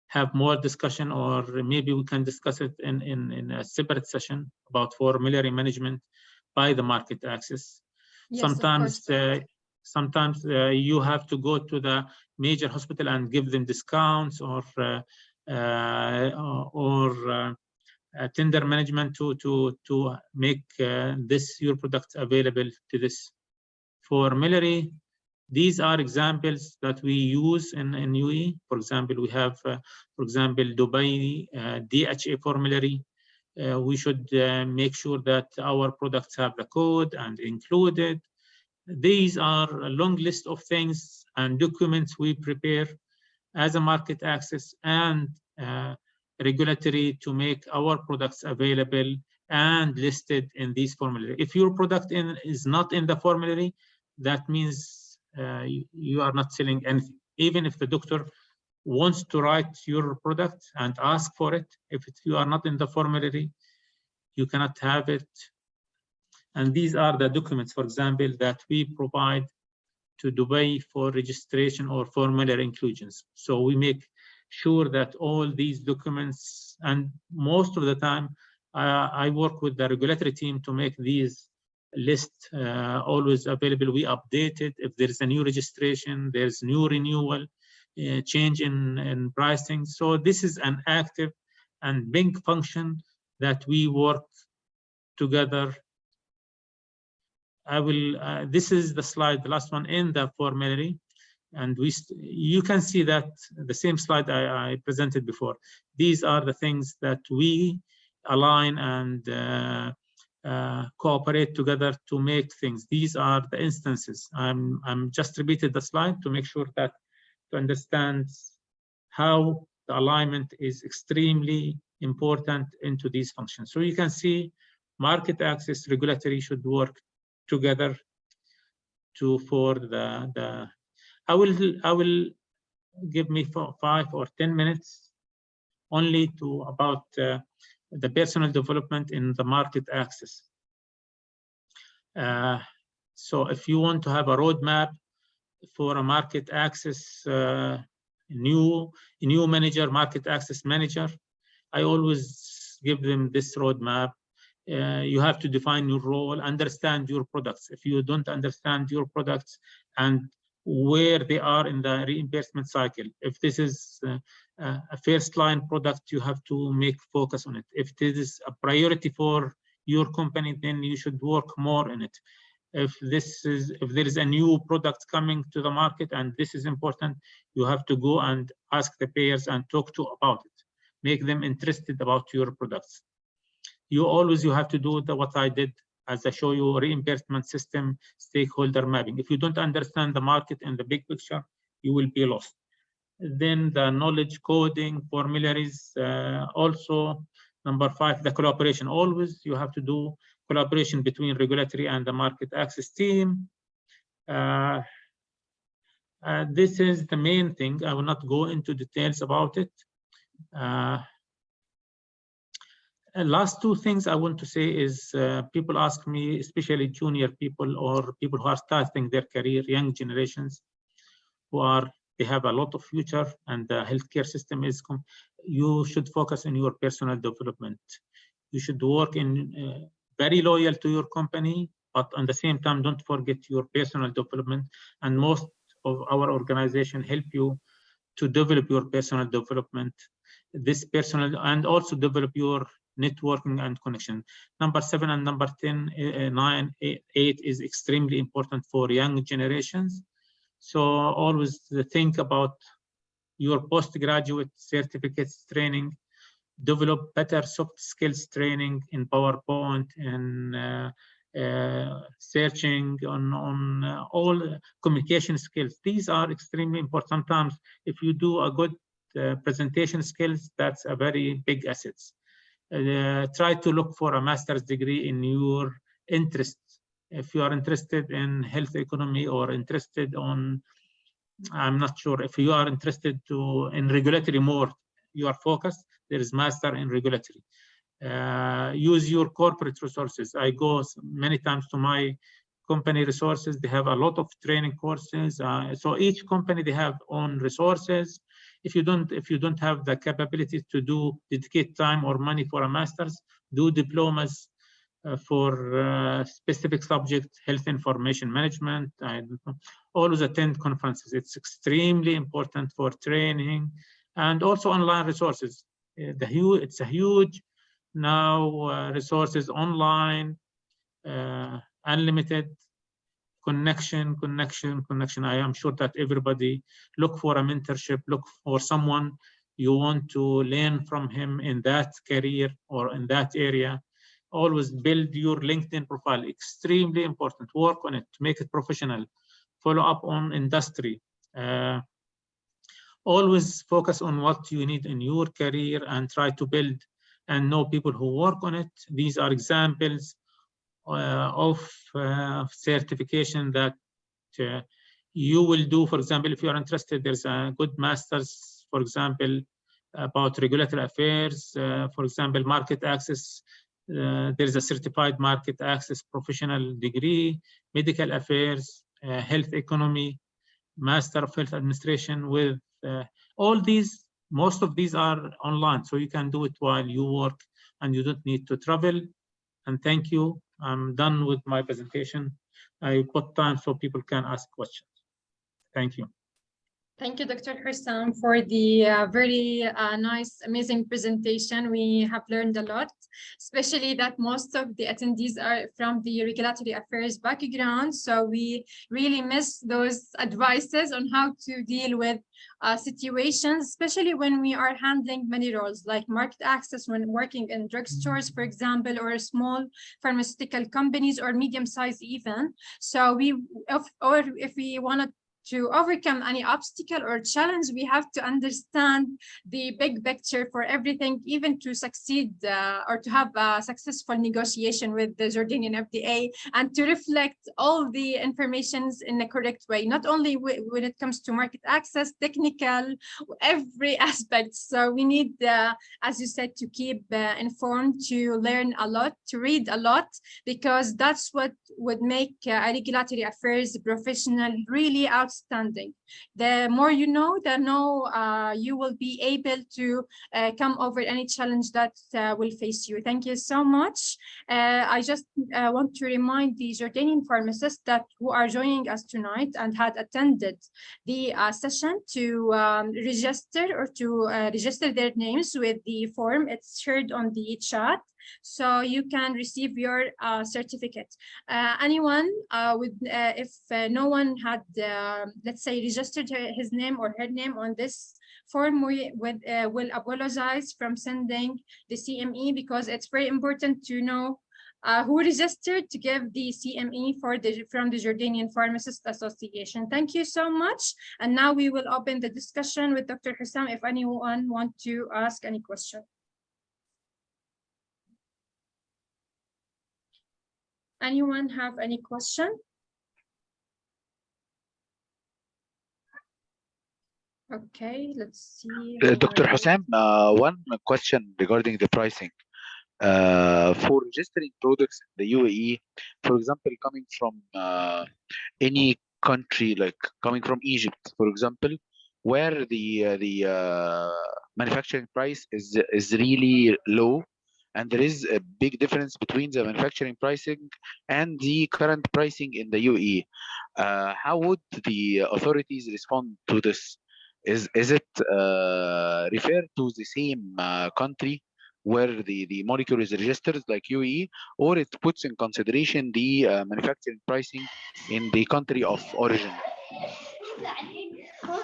have more discussion, or maybe we can discuss it in a separate session about formulary management by the market access. Yes, sometimes you have to go to the major hospital and give them discounts or tender management to make your product available to this formulary. These are examples that we use in UAE. For example, we have, for example, Dubai DHA formulary. We should make sure that our products have the code and included. These are a long list of things and documents we prepare as a market access and regulatory to make our products available and listed in these formulary. If your product is not in the formulary, that means you are not selling anything. Even if the doctor wants to write your product and ask for it, if you are not in the formulary, you cannot have it. And these are the documents, for example, that we provide to Dubai for registration or formulary inclusions. So we make sure that all these documents, and most of the time, I work with the regulatory team to make these lists always available. We update it if there is a new registration, there's new renewal, change in pricing. So this is an active and big function that we work together. I will, this is the slide, the last one in the formulary. And you can see that the same slide I presented before. These are the things that we align and cooperate together to make things. These are the instances. I'm just repeated the slide to make sure that to understand how the alignment is extremely important into these functions. So you can see market access, regulatory should work together for the I will give me 5 or 10 minutes only to about the personal development in the market access. So if you want to have a roadmap for a market access new manager, market access manager, I always give them this roadmap. You have to define your role, understand your products. If you don't understand your products and where they are in the reimbursement cycle, if this is a first line product, you have to make focus on it. If this is a priority for your company, then you should work more in it. If there is a new product coming to the market and this is important, you have to go and ask the payers and talk to about it. Make them interested about your products. You have to do what I did, as I show you, reimbursement system, stakeholder mapping. If you don't understand the market and the big picture, you will be lost. Then the knowledge coding, formularies, also number 5, the collaboration. Always you have to do collaboration between regulatory and the market access team. This is the main thing. I will not go into details about it. Last 2 things I want to say is people ask me, especially junior people or people who are starting their career, young generations, they have a lot of future and the healthcare system is, you should focus on your personal development. You should work in very loyal to your company, but at the same time, don't forget your personal development. And most of our organization help you to develop your personal development, and also develop your networking and connection. Number 7 and number 10, 9, 8 is extremely important for young generations. So always think about your postgraduate certificates training, develop better soft skills training in PowerPoint and searching on all communication skills. These are extremely important. Sometimes if you do a good presentation skills, that's a very big asset. Try to look for a master's degree in your interest. If you are interested in health economy or interested on, I'm not sure, if you are interested in regulatory more, you are focused, there is master in regulatory. Use your corporate resources. I go many times to my company resources. They have a lot of training courses. So each company, they have own resources. If you don't have the capability to dedicate time or money for a master's, do diplomas for specific subject, health information management. Always attend conferences. It's extremely important for training, and also online resources. It's a huge now resources online, unlimited connection. I am sure that everybody look for a mentorship, look for someone you want to learn from him in that career or in that area, always build your LinkedIn profile. Extremely important. Work on it to make it professional. Follow up on industry. Always focus on what you need in your career and try to build and know people who work on it. These are examples of certification that you will do. For example, if you are interested, there's a good master's, for example, about regulatory affairs, for example, market access. There's a certified market access professional degree, medical affairs, health economy, master of health administration. With all these, most of these are online, so you can do it while you work and you don't need to travel. And thank you. I'm done with my presentation. I put time so people can ask questions. Thank you. Thank you, Dr. Hussam, for the very nice, amazing presentation. We have learned a lot, especially that most of the attendees are from the regulatory affairs background. So we really miss those advices on how to deal with situations, especially when we are handling many roles like market access when working in drugstores, for example, or small pharmaceutical companies or medium-sized even. So if we want to overcome any obstacle or challenge, we have to understand the big picture for everything, even to succeed or to have a successful negotiation with the Jordanian FDA, and to reflect all the informations in the correct way, not only when it comes to market access, technical, every aspect. So we need, as you said, to keep informed, to learn a lot, to read a lot, because that's what would make a regulatory affairs professional really outstanding. The more you know, you will be able to come over any challenge that will face you. Thank you so much. I just want to remind the Jordanian pharmacists that who are joining us tonight and had attended the session to register their names with the form. It's shared on the chat, so you can receive your certificate. Anyone if no one had, let's say, registered his name or her name on this form, we will apologize from sending the CME, because it's very important to know who registered to give the CME from the Jordanian Pharmacists Association. Thank you so much. And now we will open the discussion with Dr. Hussam if anyone wants to ask any question. Anyone have any question? Okay, let's see. Dr. Hussam, one question regarding the pricing. For registering products in the UAE, for example, coming from any country, like coming from Egypt, for example, where the manufacturing price is really low, and there is a big difference between the manufacturing pricing and the current pricing in the UAE. How would the authorities respond to this? Is it referred to the same country where the molecule is registered, like UAE, or it puts in consideration the manufacturing pricing in the country of origin?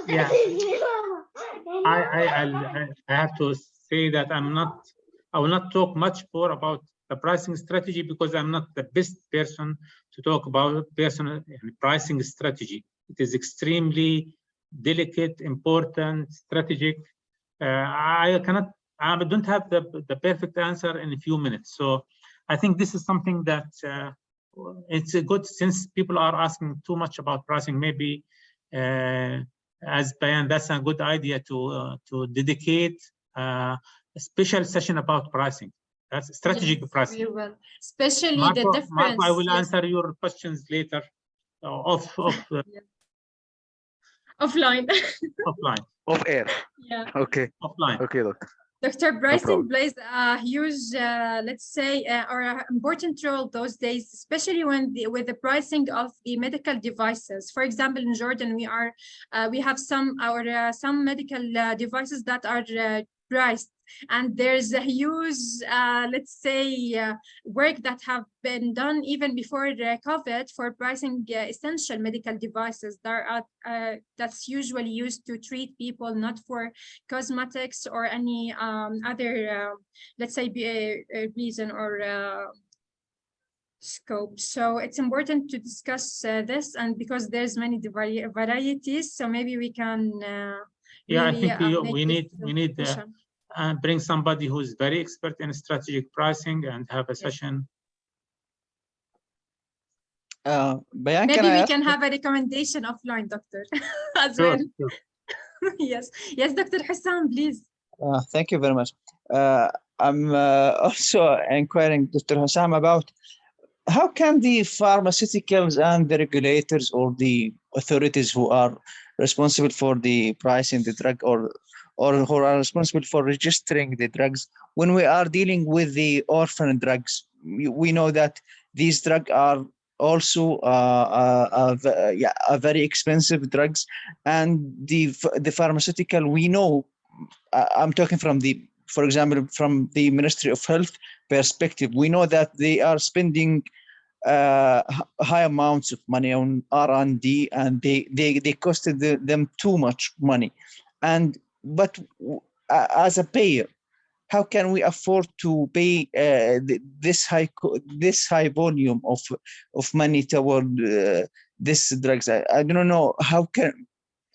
Yeah, I have to say that I will not talk much more about the pricing strategy, because I'm not the best person to talk about personal pricing strategy. It is extremely delicate, important, strategic. I don't have the perfect answer in a few minutes. So I think this is something that it's a good, since people are asking too much about pricing, maybe as Bayan, that's a good idea to dedicate a special session about pricing. That's strategic pricing. Very well. Especially Marco, the difference. Marco, I will answer your questions later. Offline. Offline. Off air. Yeah. Okay. Offline. Okay, doctor. Dr. Pricing plays a huge, let's say, or an important role those days, especially with the pricing of the medical devices. For example, in Jordan, we have some medical devices that are priced And there's a huge, let's say, work that have been done even before the COVID for pricing essential medical devices that are that's usually used to treat people, not for cosmetics or any other, let's say, reason or scope. So it's important to discuss this, and because there's many varieties, so maybe we can yeah, really, I think we need bring somebody who's very expert in strategic pricing and have a session. Bayan, maybe we can have a recommendation offline, doctor, as Sure, well. sure. Yes, Dr. Hussam, please. Thank you very much. I'm also inquiring Dr. Hussam about how can the pharmaceuticals and the regulators or the authorities who are responsible for the pricing the drug or who are responsible for registering the drugs, when we are dealing with the orphan drugs, we know that these drugs are also very expensive drugs, and the pharmaceutical, we know, I'm talking from for example, from the Ministry of Health perspective, we know that they are spending high amounts of money on R&D, and they costed them too much money. But as a payer, how can we afford to pay this high volume of money toward this drugs? I don't know how can.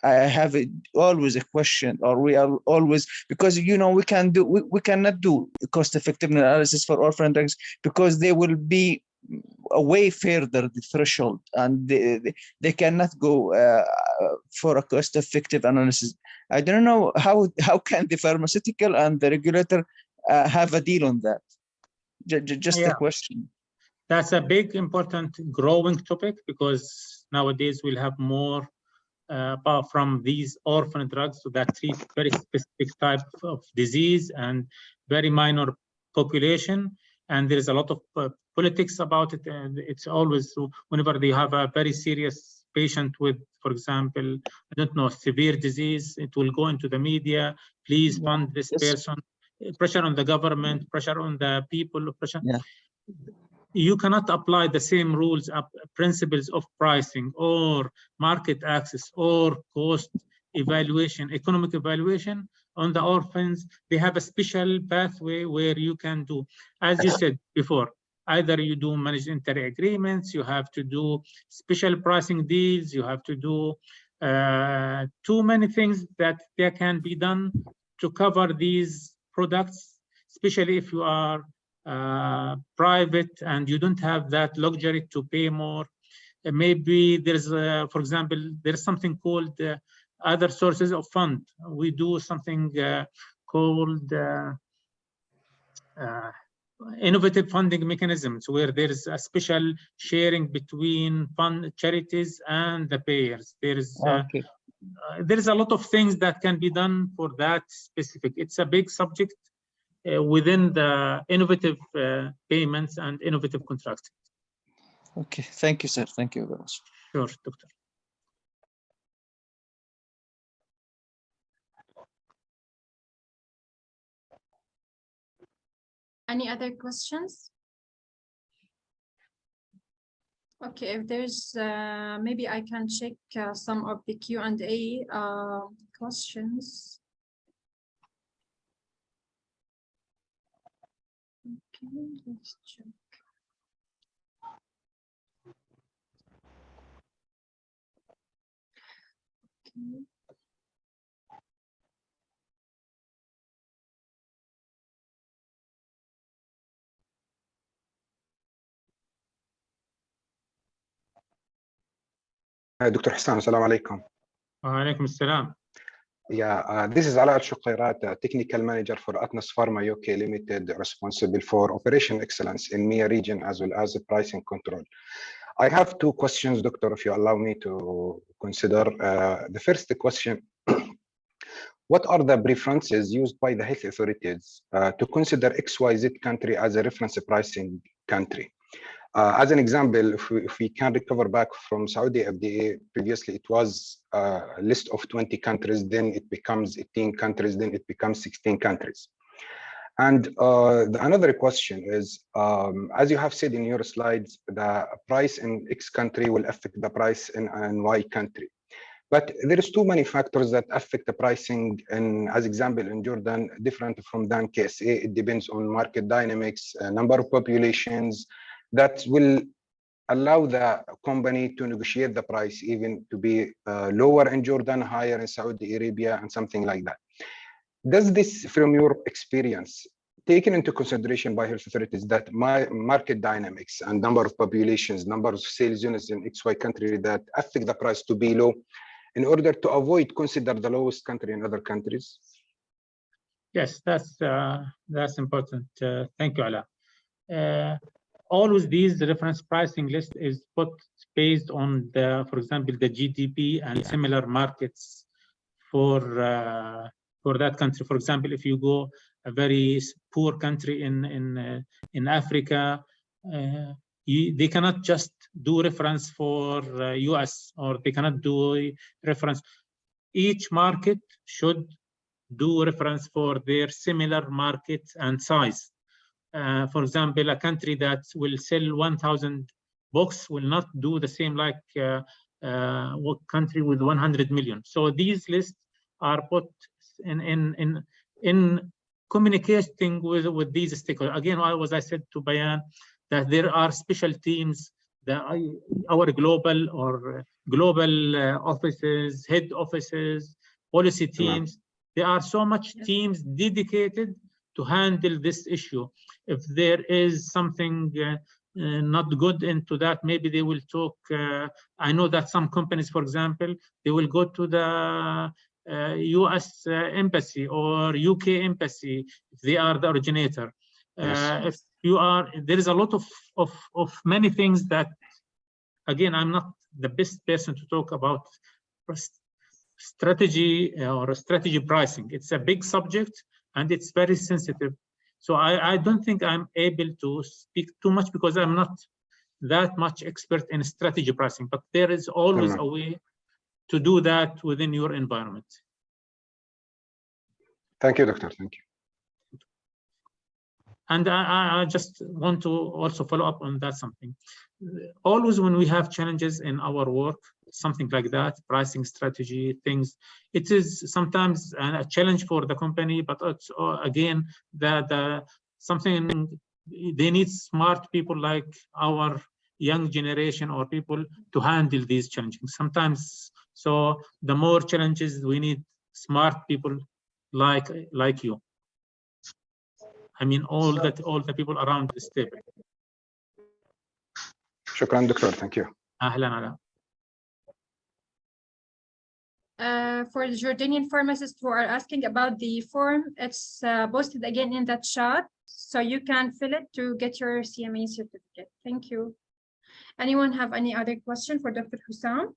I have always a question, or we are always, because we cannot do cost effective analysis for orphan drugs because they will be way further the threshold, and they cannot go for a cost effective analysis. I don't know how can the pharmaceutical and the regulator have a deal on that. Just a question. That's a big, important, growing topic, because nowadays we'll have more from these orphan drugs that treat very specific type of disease and very minor population. And there is a lot of politics about it. And it's always, whenever they have a very serious patient with, for example, I don't know, severe disease, it will go into the media. Please fund this person. Pressure on the government, pressure on the people, pressure. Yeah. You cannot apply the same rules, principles of pricing or market access or cost evaluation, economic evaluation on the orphans. They have a special pathway where you can do, as you said before, either you do managed inter agreements, you have to do special pricing deals, you have to do too many things that there can be done to cover these products, especially if you are private and you don't have that luxury to pay more. Maybe there's, for example, there's something called other sources of fund. We do something called innovative funding mechanisms, where there's a special sharing between charities and the payers. There's a lot of things that can be done for that specific. It's a big subject within the innovative payments and innovative contracting. Okay, thank you, sir. Thank you very much. Sure, doctor. Any other questions? Okay, if there's, maybe I can check some of the Q&A questions. Okay, let's check. Okay. Dr. Hussam, assalamu alaikum. Wa alaikum assalam. Yeah, this is Ala Al-Shuqairat, Technical Manager for Atnas Pharma UK Limited, responsible for operation excellence in MEA region as well as pricing control. I have two questions, Doctor, if you allow me to consider. The first question, what are the preferences used by the health authorities to consider XYZ country as a reference pricing country? As an example, if we can recover back from Saudi FDA, previously it was a list of 20 countries, then it becomes 18 countries, then it becomes 16 countries. And another question is, as you have said in your slides, the price in X country will affect the price in Y country. But there is too many factors that affect the pricing, and as example in Jordan, different from than KSA. It depends on market dynamics, number of populations, that will allow the company to negotiate the price even to be lower in Jordan, higher in Saudi Arabia, and something like that. Does this, from your experience, taken into consideration by health authorities, that market dynamics and number of populations, number of sales units in XY country that affect the price to be low, in order to avoid consider the lowest country in other countries? Yes, that's important. Thank you, Ala. Always these reference pricing list is put based on the, for example, the GDP and similar markets for that country. For example, if you go a very poor country in Africa, they cannot just do reference for US, or they cannot do reference. Each market should do reference for their similar market and size. For example, a country that will sell 1,000 books will not do the same like what country with 100 million. So these lists are put in communicating with these stakeholders. Again, as I said to Bayan, that there are special teams, our global offices, head offices, policy teams. There are so much teams dedicated to handle this issue. If there is something not good into that, maybe they will talk. I know that some companies, for example, they will go to the US embassy or UK embassy if they are the originator. If you are, there is a lot of many things that, again, I'm not the best person to talk about strategy or strategy pricing. It's a big subject and it's very sensitive. So I don't think I'm able to speak too much because I'm not that much expert in strategy pricing, but there is always a way to do that within your environment. Thank you, Doctor. Thank you. And I just want to also follow up on that something. Always when we have challenges in our work, something like that, pricing strategy, things, it is sometimes a challenge for the company, but it's, again, something they need smart people like our young generation or people to handle these challenges. Sometimes, so the more challenges, we need smart people like you. I mean, all the people around this table. Shukran, Doctor. Thank you. Ahlan ala. For the Jordanian pharmacists who are asking about the form, it's posted again in the chat, so you can fill it to get your CMA certificate. Thank you. Anyone have any other question for Dr. Hussam?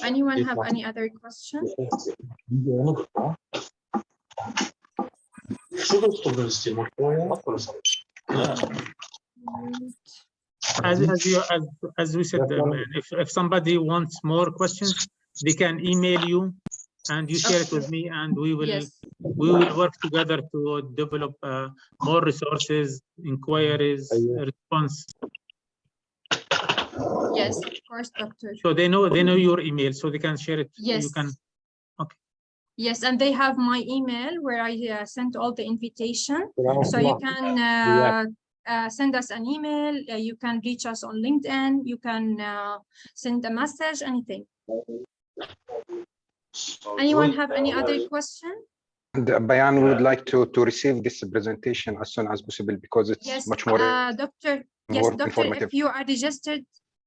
Anyone have any other question? As we said, if somebody wants more questions, they can email you and you share it with me, and we will work together to develop more resources, inquiries, response. Yes, of course, Doctor. So they know your email, so they can share it. Yes. You can. Okay. Yes, and they have my email where I sent all the invitation. So you can send us an email. You can reach us on LinkedIn. You can send a message, anything. Anyone have any other question? And Bayan would like to receive this presentation as soon as possible because it's much more Doctor. Yes, Doctor, informative. if you are registered.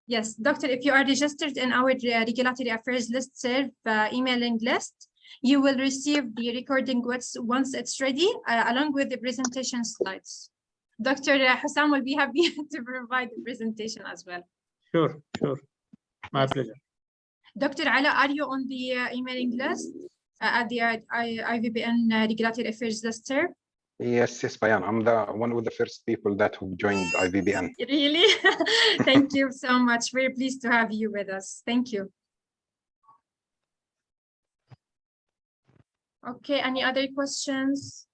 Yes, Doctor, if you are registered in our regulatory affairs listserv emailing list, you will receive the recording once it's ready, along with the presentation slides. Dr. Hussam will be happy to provide the presentation as well. Sure. My pleasure. Dr. Ala, are you on the emailing list? at the IVBN Regulatory Affairs Center? Yes, Bayan. I'm the one of the first people that who joined IVBN. Really? Thank you so much. Very pleased to have you with us. Thank you. Okay, any other questions?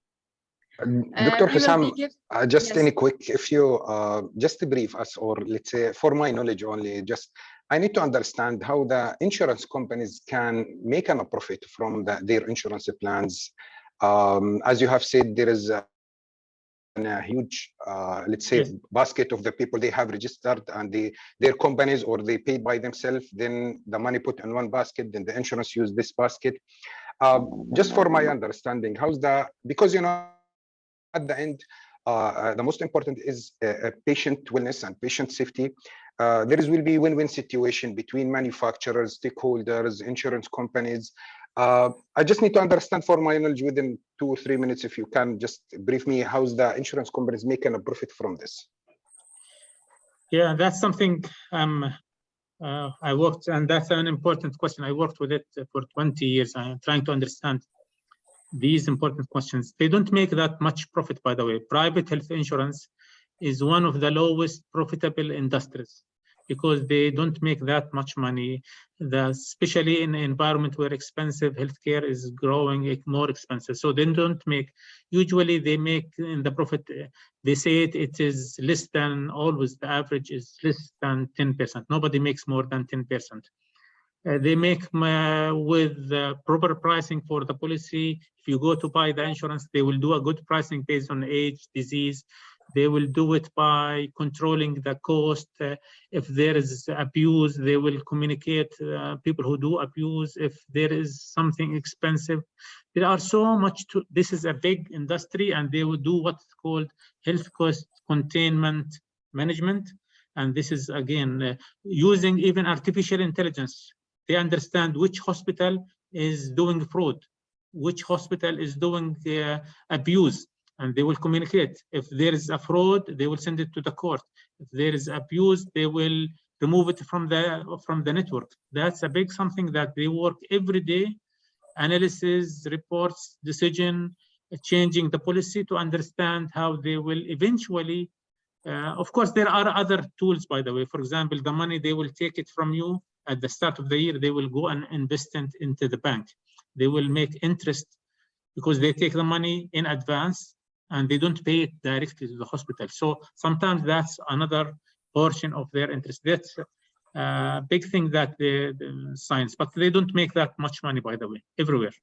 Dr. We will Hussam, begin- just Yes. any quick, if you just to brief us, or let's say for my knowledge only, just I need to understand how the insurance companies can make a profit from their insurance plans. As you have said, there is a huge, let's say, Yes. basket of the people they have registered, and their companies, or they paid by themselves, then the money put in one basket, then the insurance use this basket. Just for my understanding, how's because at the end, the most important is patient wellness and patient safety. There will be win-win situation between manufacturers, stakeholders, insurance companies. I just need to understand for my knowledge within 2 or 3 minutes, if you can just brief me, how's the insurance companies making a profit from this? Yeah, that's something I worked, and that's an important question. I worked with it for 20 years. I'm trying to understand these important questions. They don't make that much profit, by the way. Private health insurance is one of the lowest profitable industries because they don't make that much money, especially in an environment where expensive healthcare is growing more expensive. So they don't make, usually they make in the profit, they say it is less than, always the average is less than 10%. Nobody makes more than 10%. They make with proper pricing for the policy. If you go to buy the insurance, they will do a good pricing based on age, disease. They will do it by controlling the cost. If there is abuse, they will communicate people who do abuse. If there is something expensive, there are so much to, this is a big industry, and they will do what's called health cost containment management. And this is, again, using even artificial intelligence. They understand which hospital is doing fraud, which hospital is doing abuse, and they will communicate. If there is a fraud, they will send it to the court. If there is abuse, they will remove it from the network. That's a big something that they work every day, analysis, reports, decision, changing the policy to understand how they will eventually. Of course, there are other tools, by the way. For example, the money, they will take it from you at the start of the year, they will go and invest it into the bank. They will make interest because they take the money in advance and they don't pay it directly to the hospital. So sometimes that's another portion of their interest. That's a big thing that the science, but they don't make that much money, by the way, everywhere.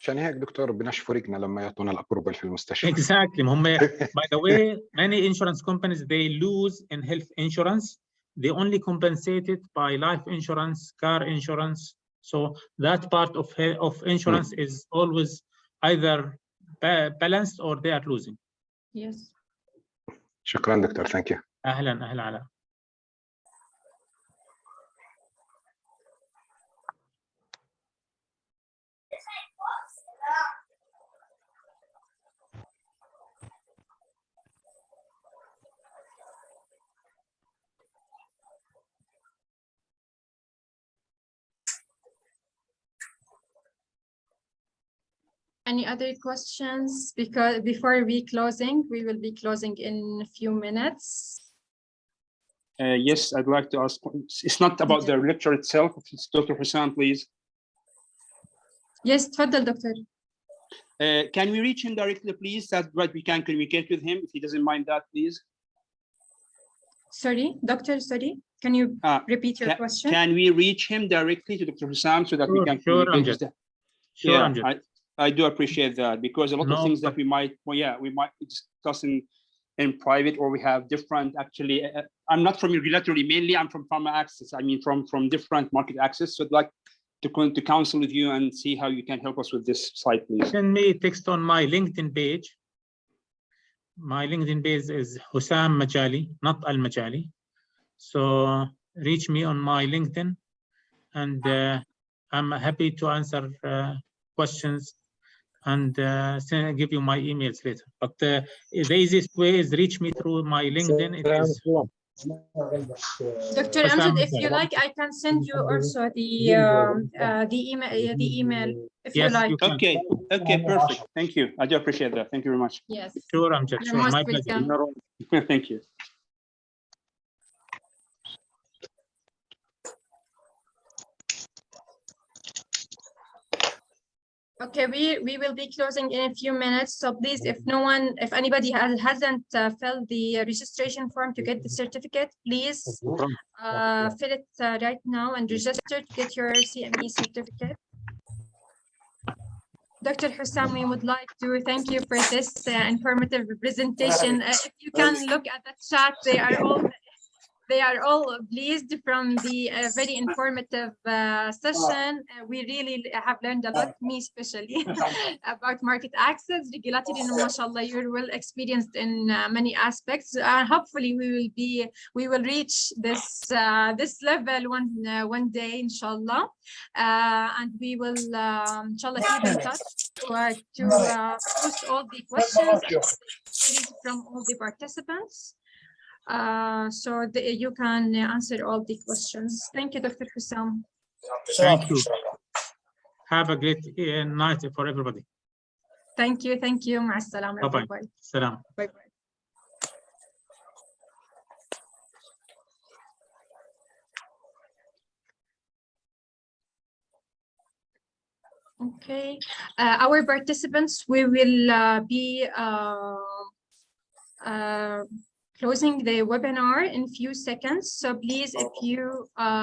عشان هيك دكتور بنشفركنا لما يعطونا الابروفل في المستشفى. Exactly. By the way, many insurance companies, they lose in health insurance. They only compensate it by life insurance, car insurance. So that part of insurance is always either balanced or they are losing. Yes. شكرا دكتور. Thank you. أهلا. Any other questions? Because before we will be closing in a few minutes. Yes, I'd like to ask. It's not about the lecture itself. It's Dr. Hussam, please. Yes, تفضل, Doctor. Can we reach him directly, please? That's what we can communicate with him, if he doesn't mind that, please. Sorry, Doctor, sorry. Can you repeat your question? Can we reach him directly to Dr. Hussam so that we can communicate with him? Sure, I do appreciate that, because a lot of things that we might discuss in private, or we have different, actually, I'm not from regulatory, mainly I'm from pharma access. I mean, from different market access. So I'd like to counsel with you and see how you can help us with this site, please. Send me text on my LinkedIn page. My LinkedIn page is Hussam Majali, not Al Majali. So reach me on my LinkedIn, and I'm happy to answer questions and give you my emails later. But the easiest way is reach me through my LinkedIn. It is Dr. Amjad, if you like, I can send you also the email if you like. you can. Okay, okay, perfect. Thank you. I do appreciate that. Thank you very much. Yes. Sure, I'm just You're sure. most My pleasure. welcome. Thank you. Okay, we will be closing in a few minutes. So please, if anybody hasn't filled the registration form to get the certificate, please fill it right now and register to get your CME certificate. Dr. Hussam, we would like to thank you for this informative presentation. If you can look at the chat, they are all pleased from the very informative session. We really have learned a lot, me especially, about market access, regulatory, and mashallah, you're well experienced in many aspects. Hopefully, we will reach this level one day, inshallah, and we will inshallah keep in touch to post all the questions from all the participants. So you can answer all the questions. Thank you, Dr. Hussam. Thank you. Have a great night for everybody. Thank you. Thank you. مع السلامة. Bye-bye. Salam. Bye-bye. Okay. Our participants, we will be closing the webinar in a few seconds. So please, if you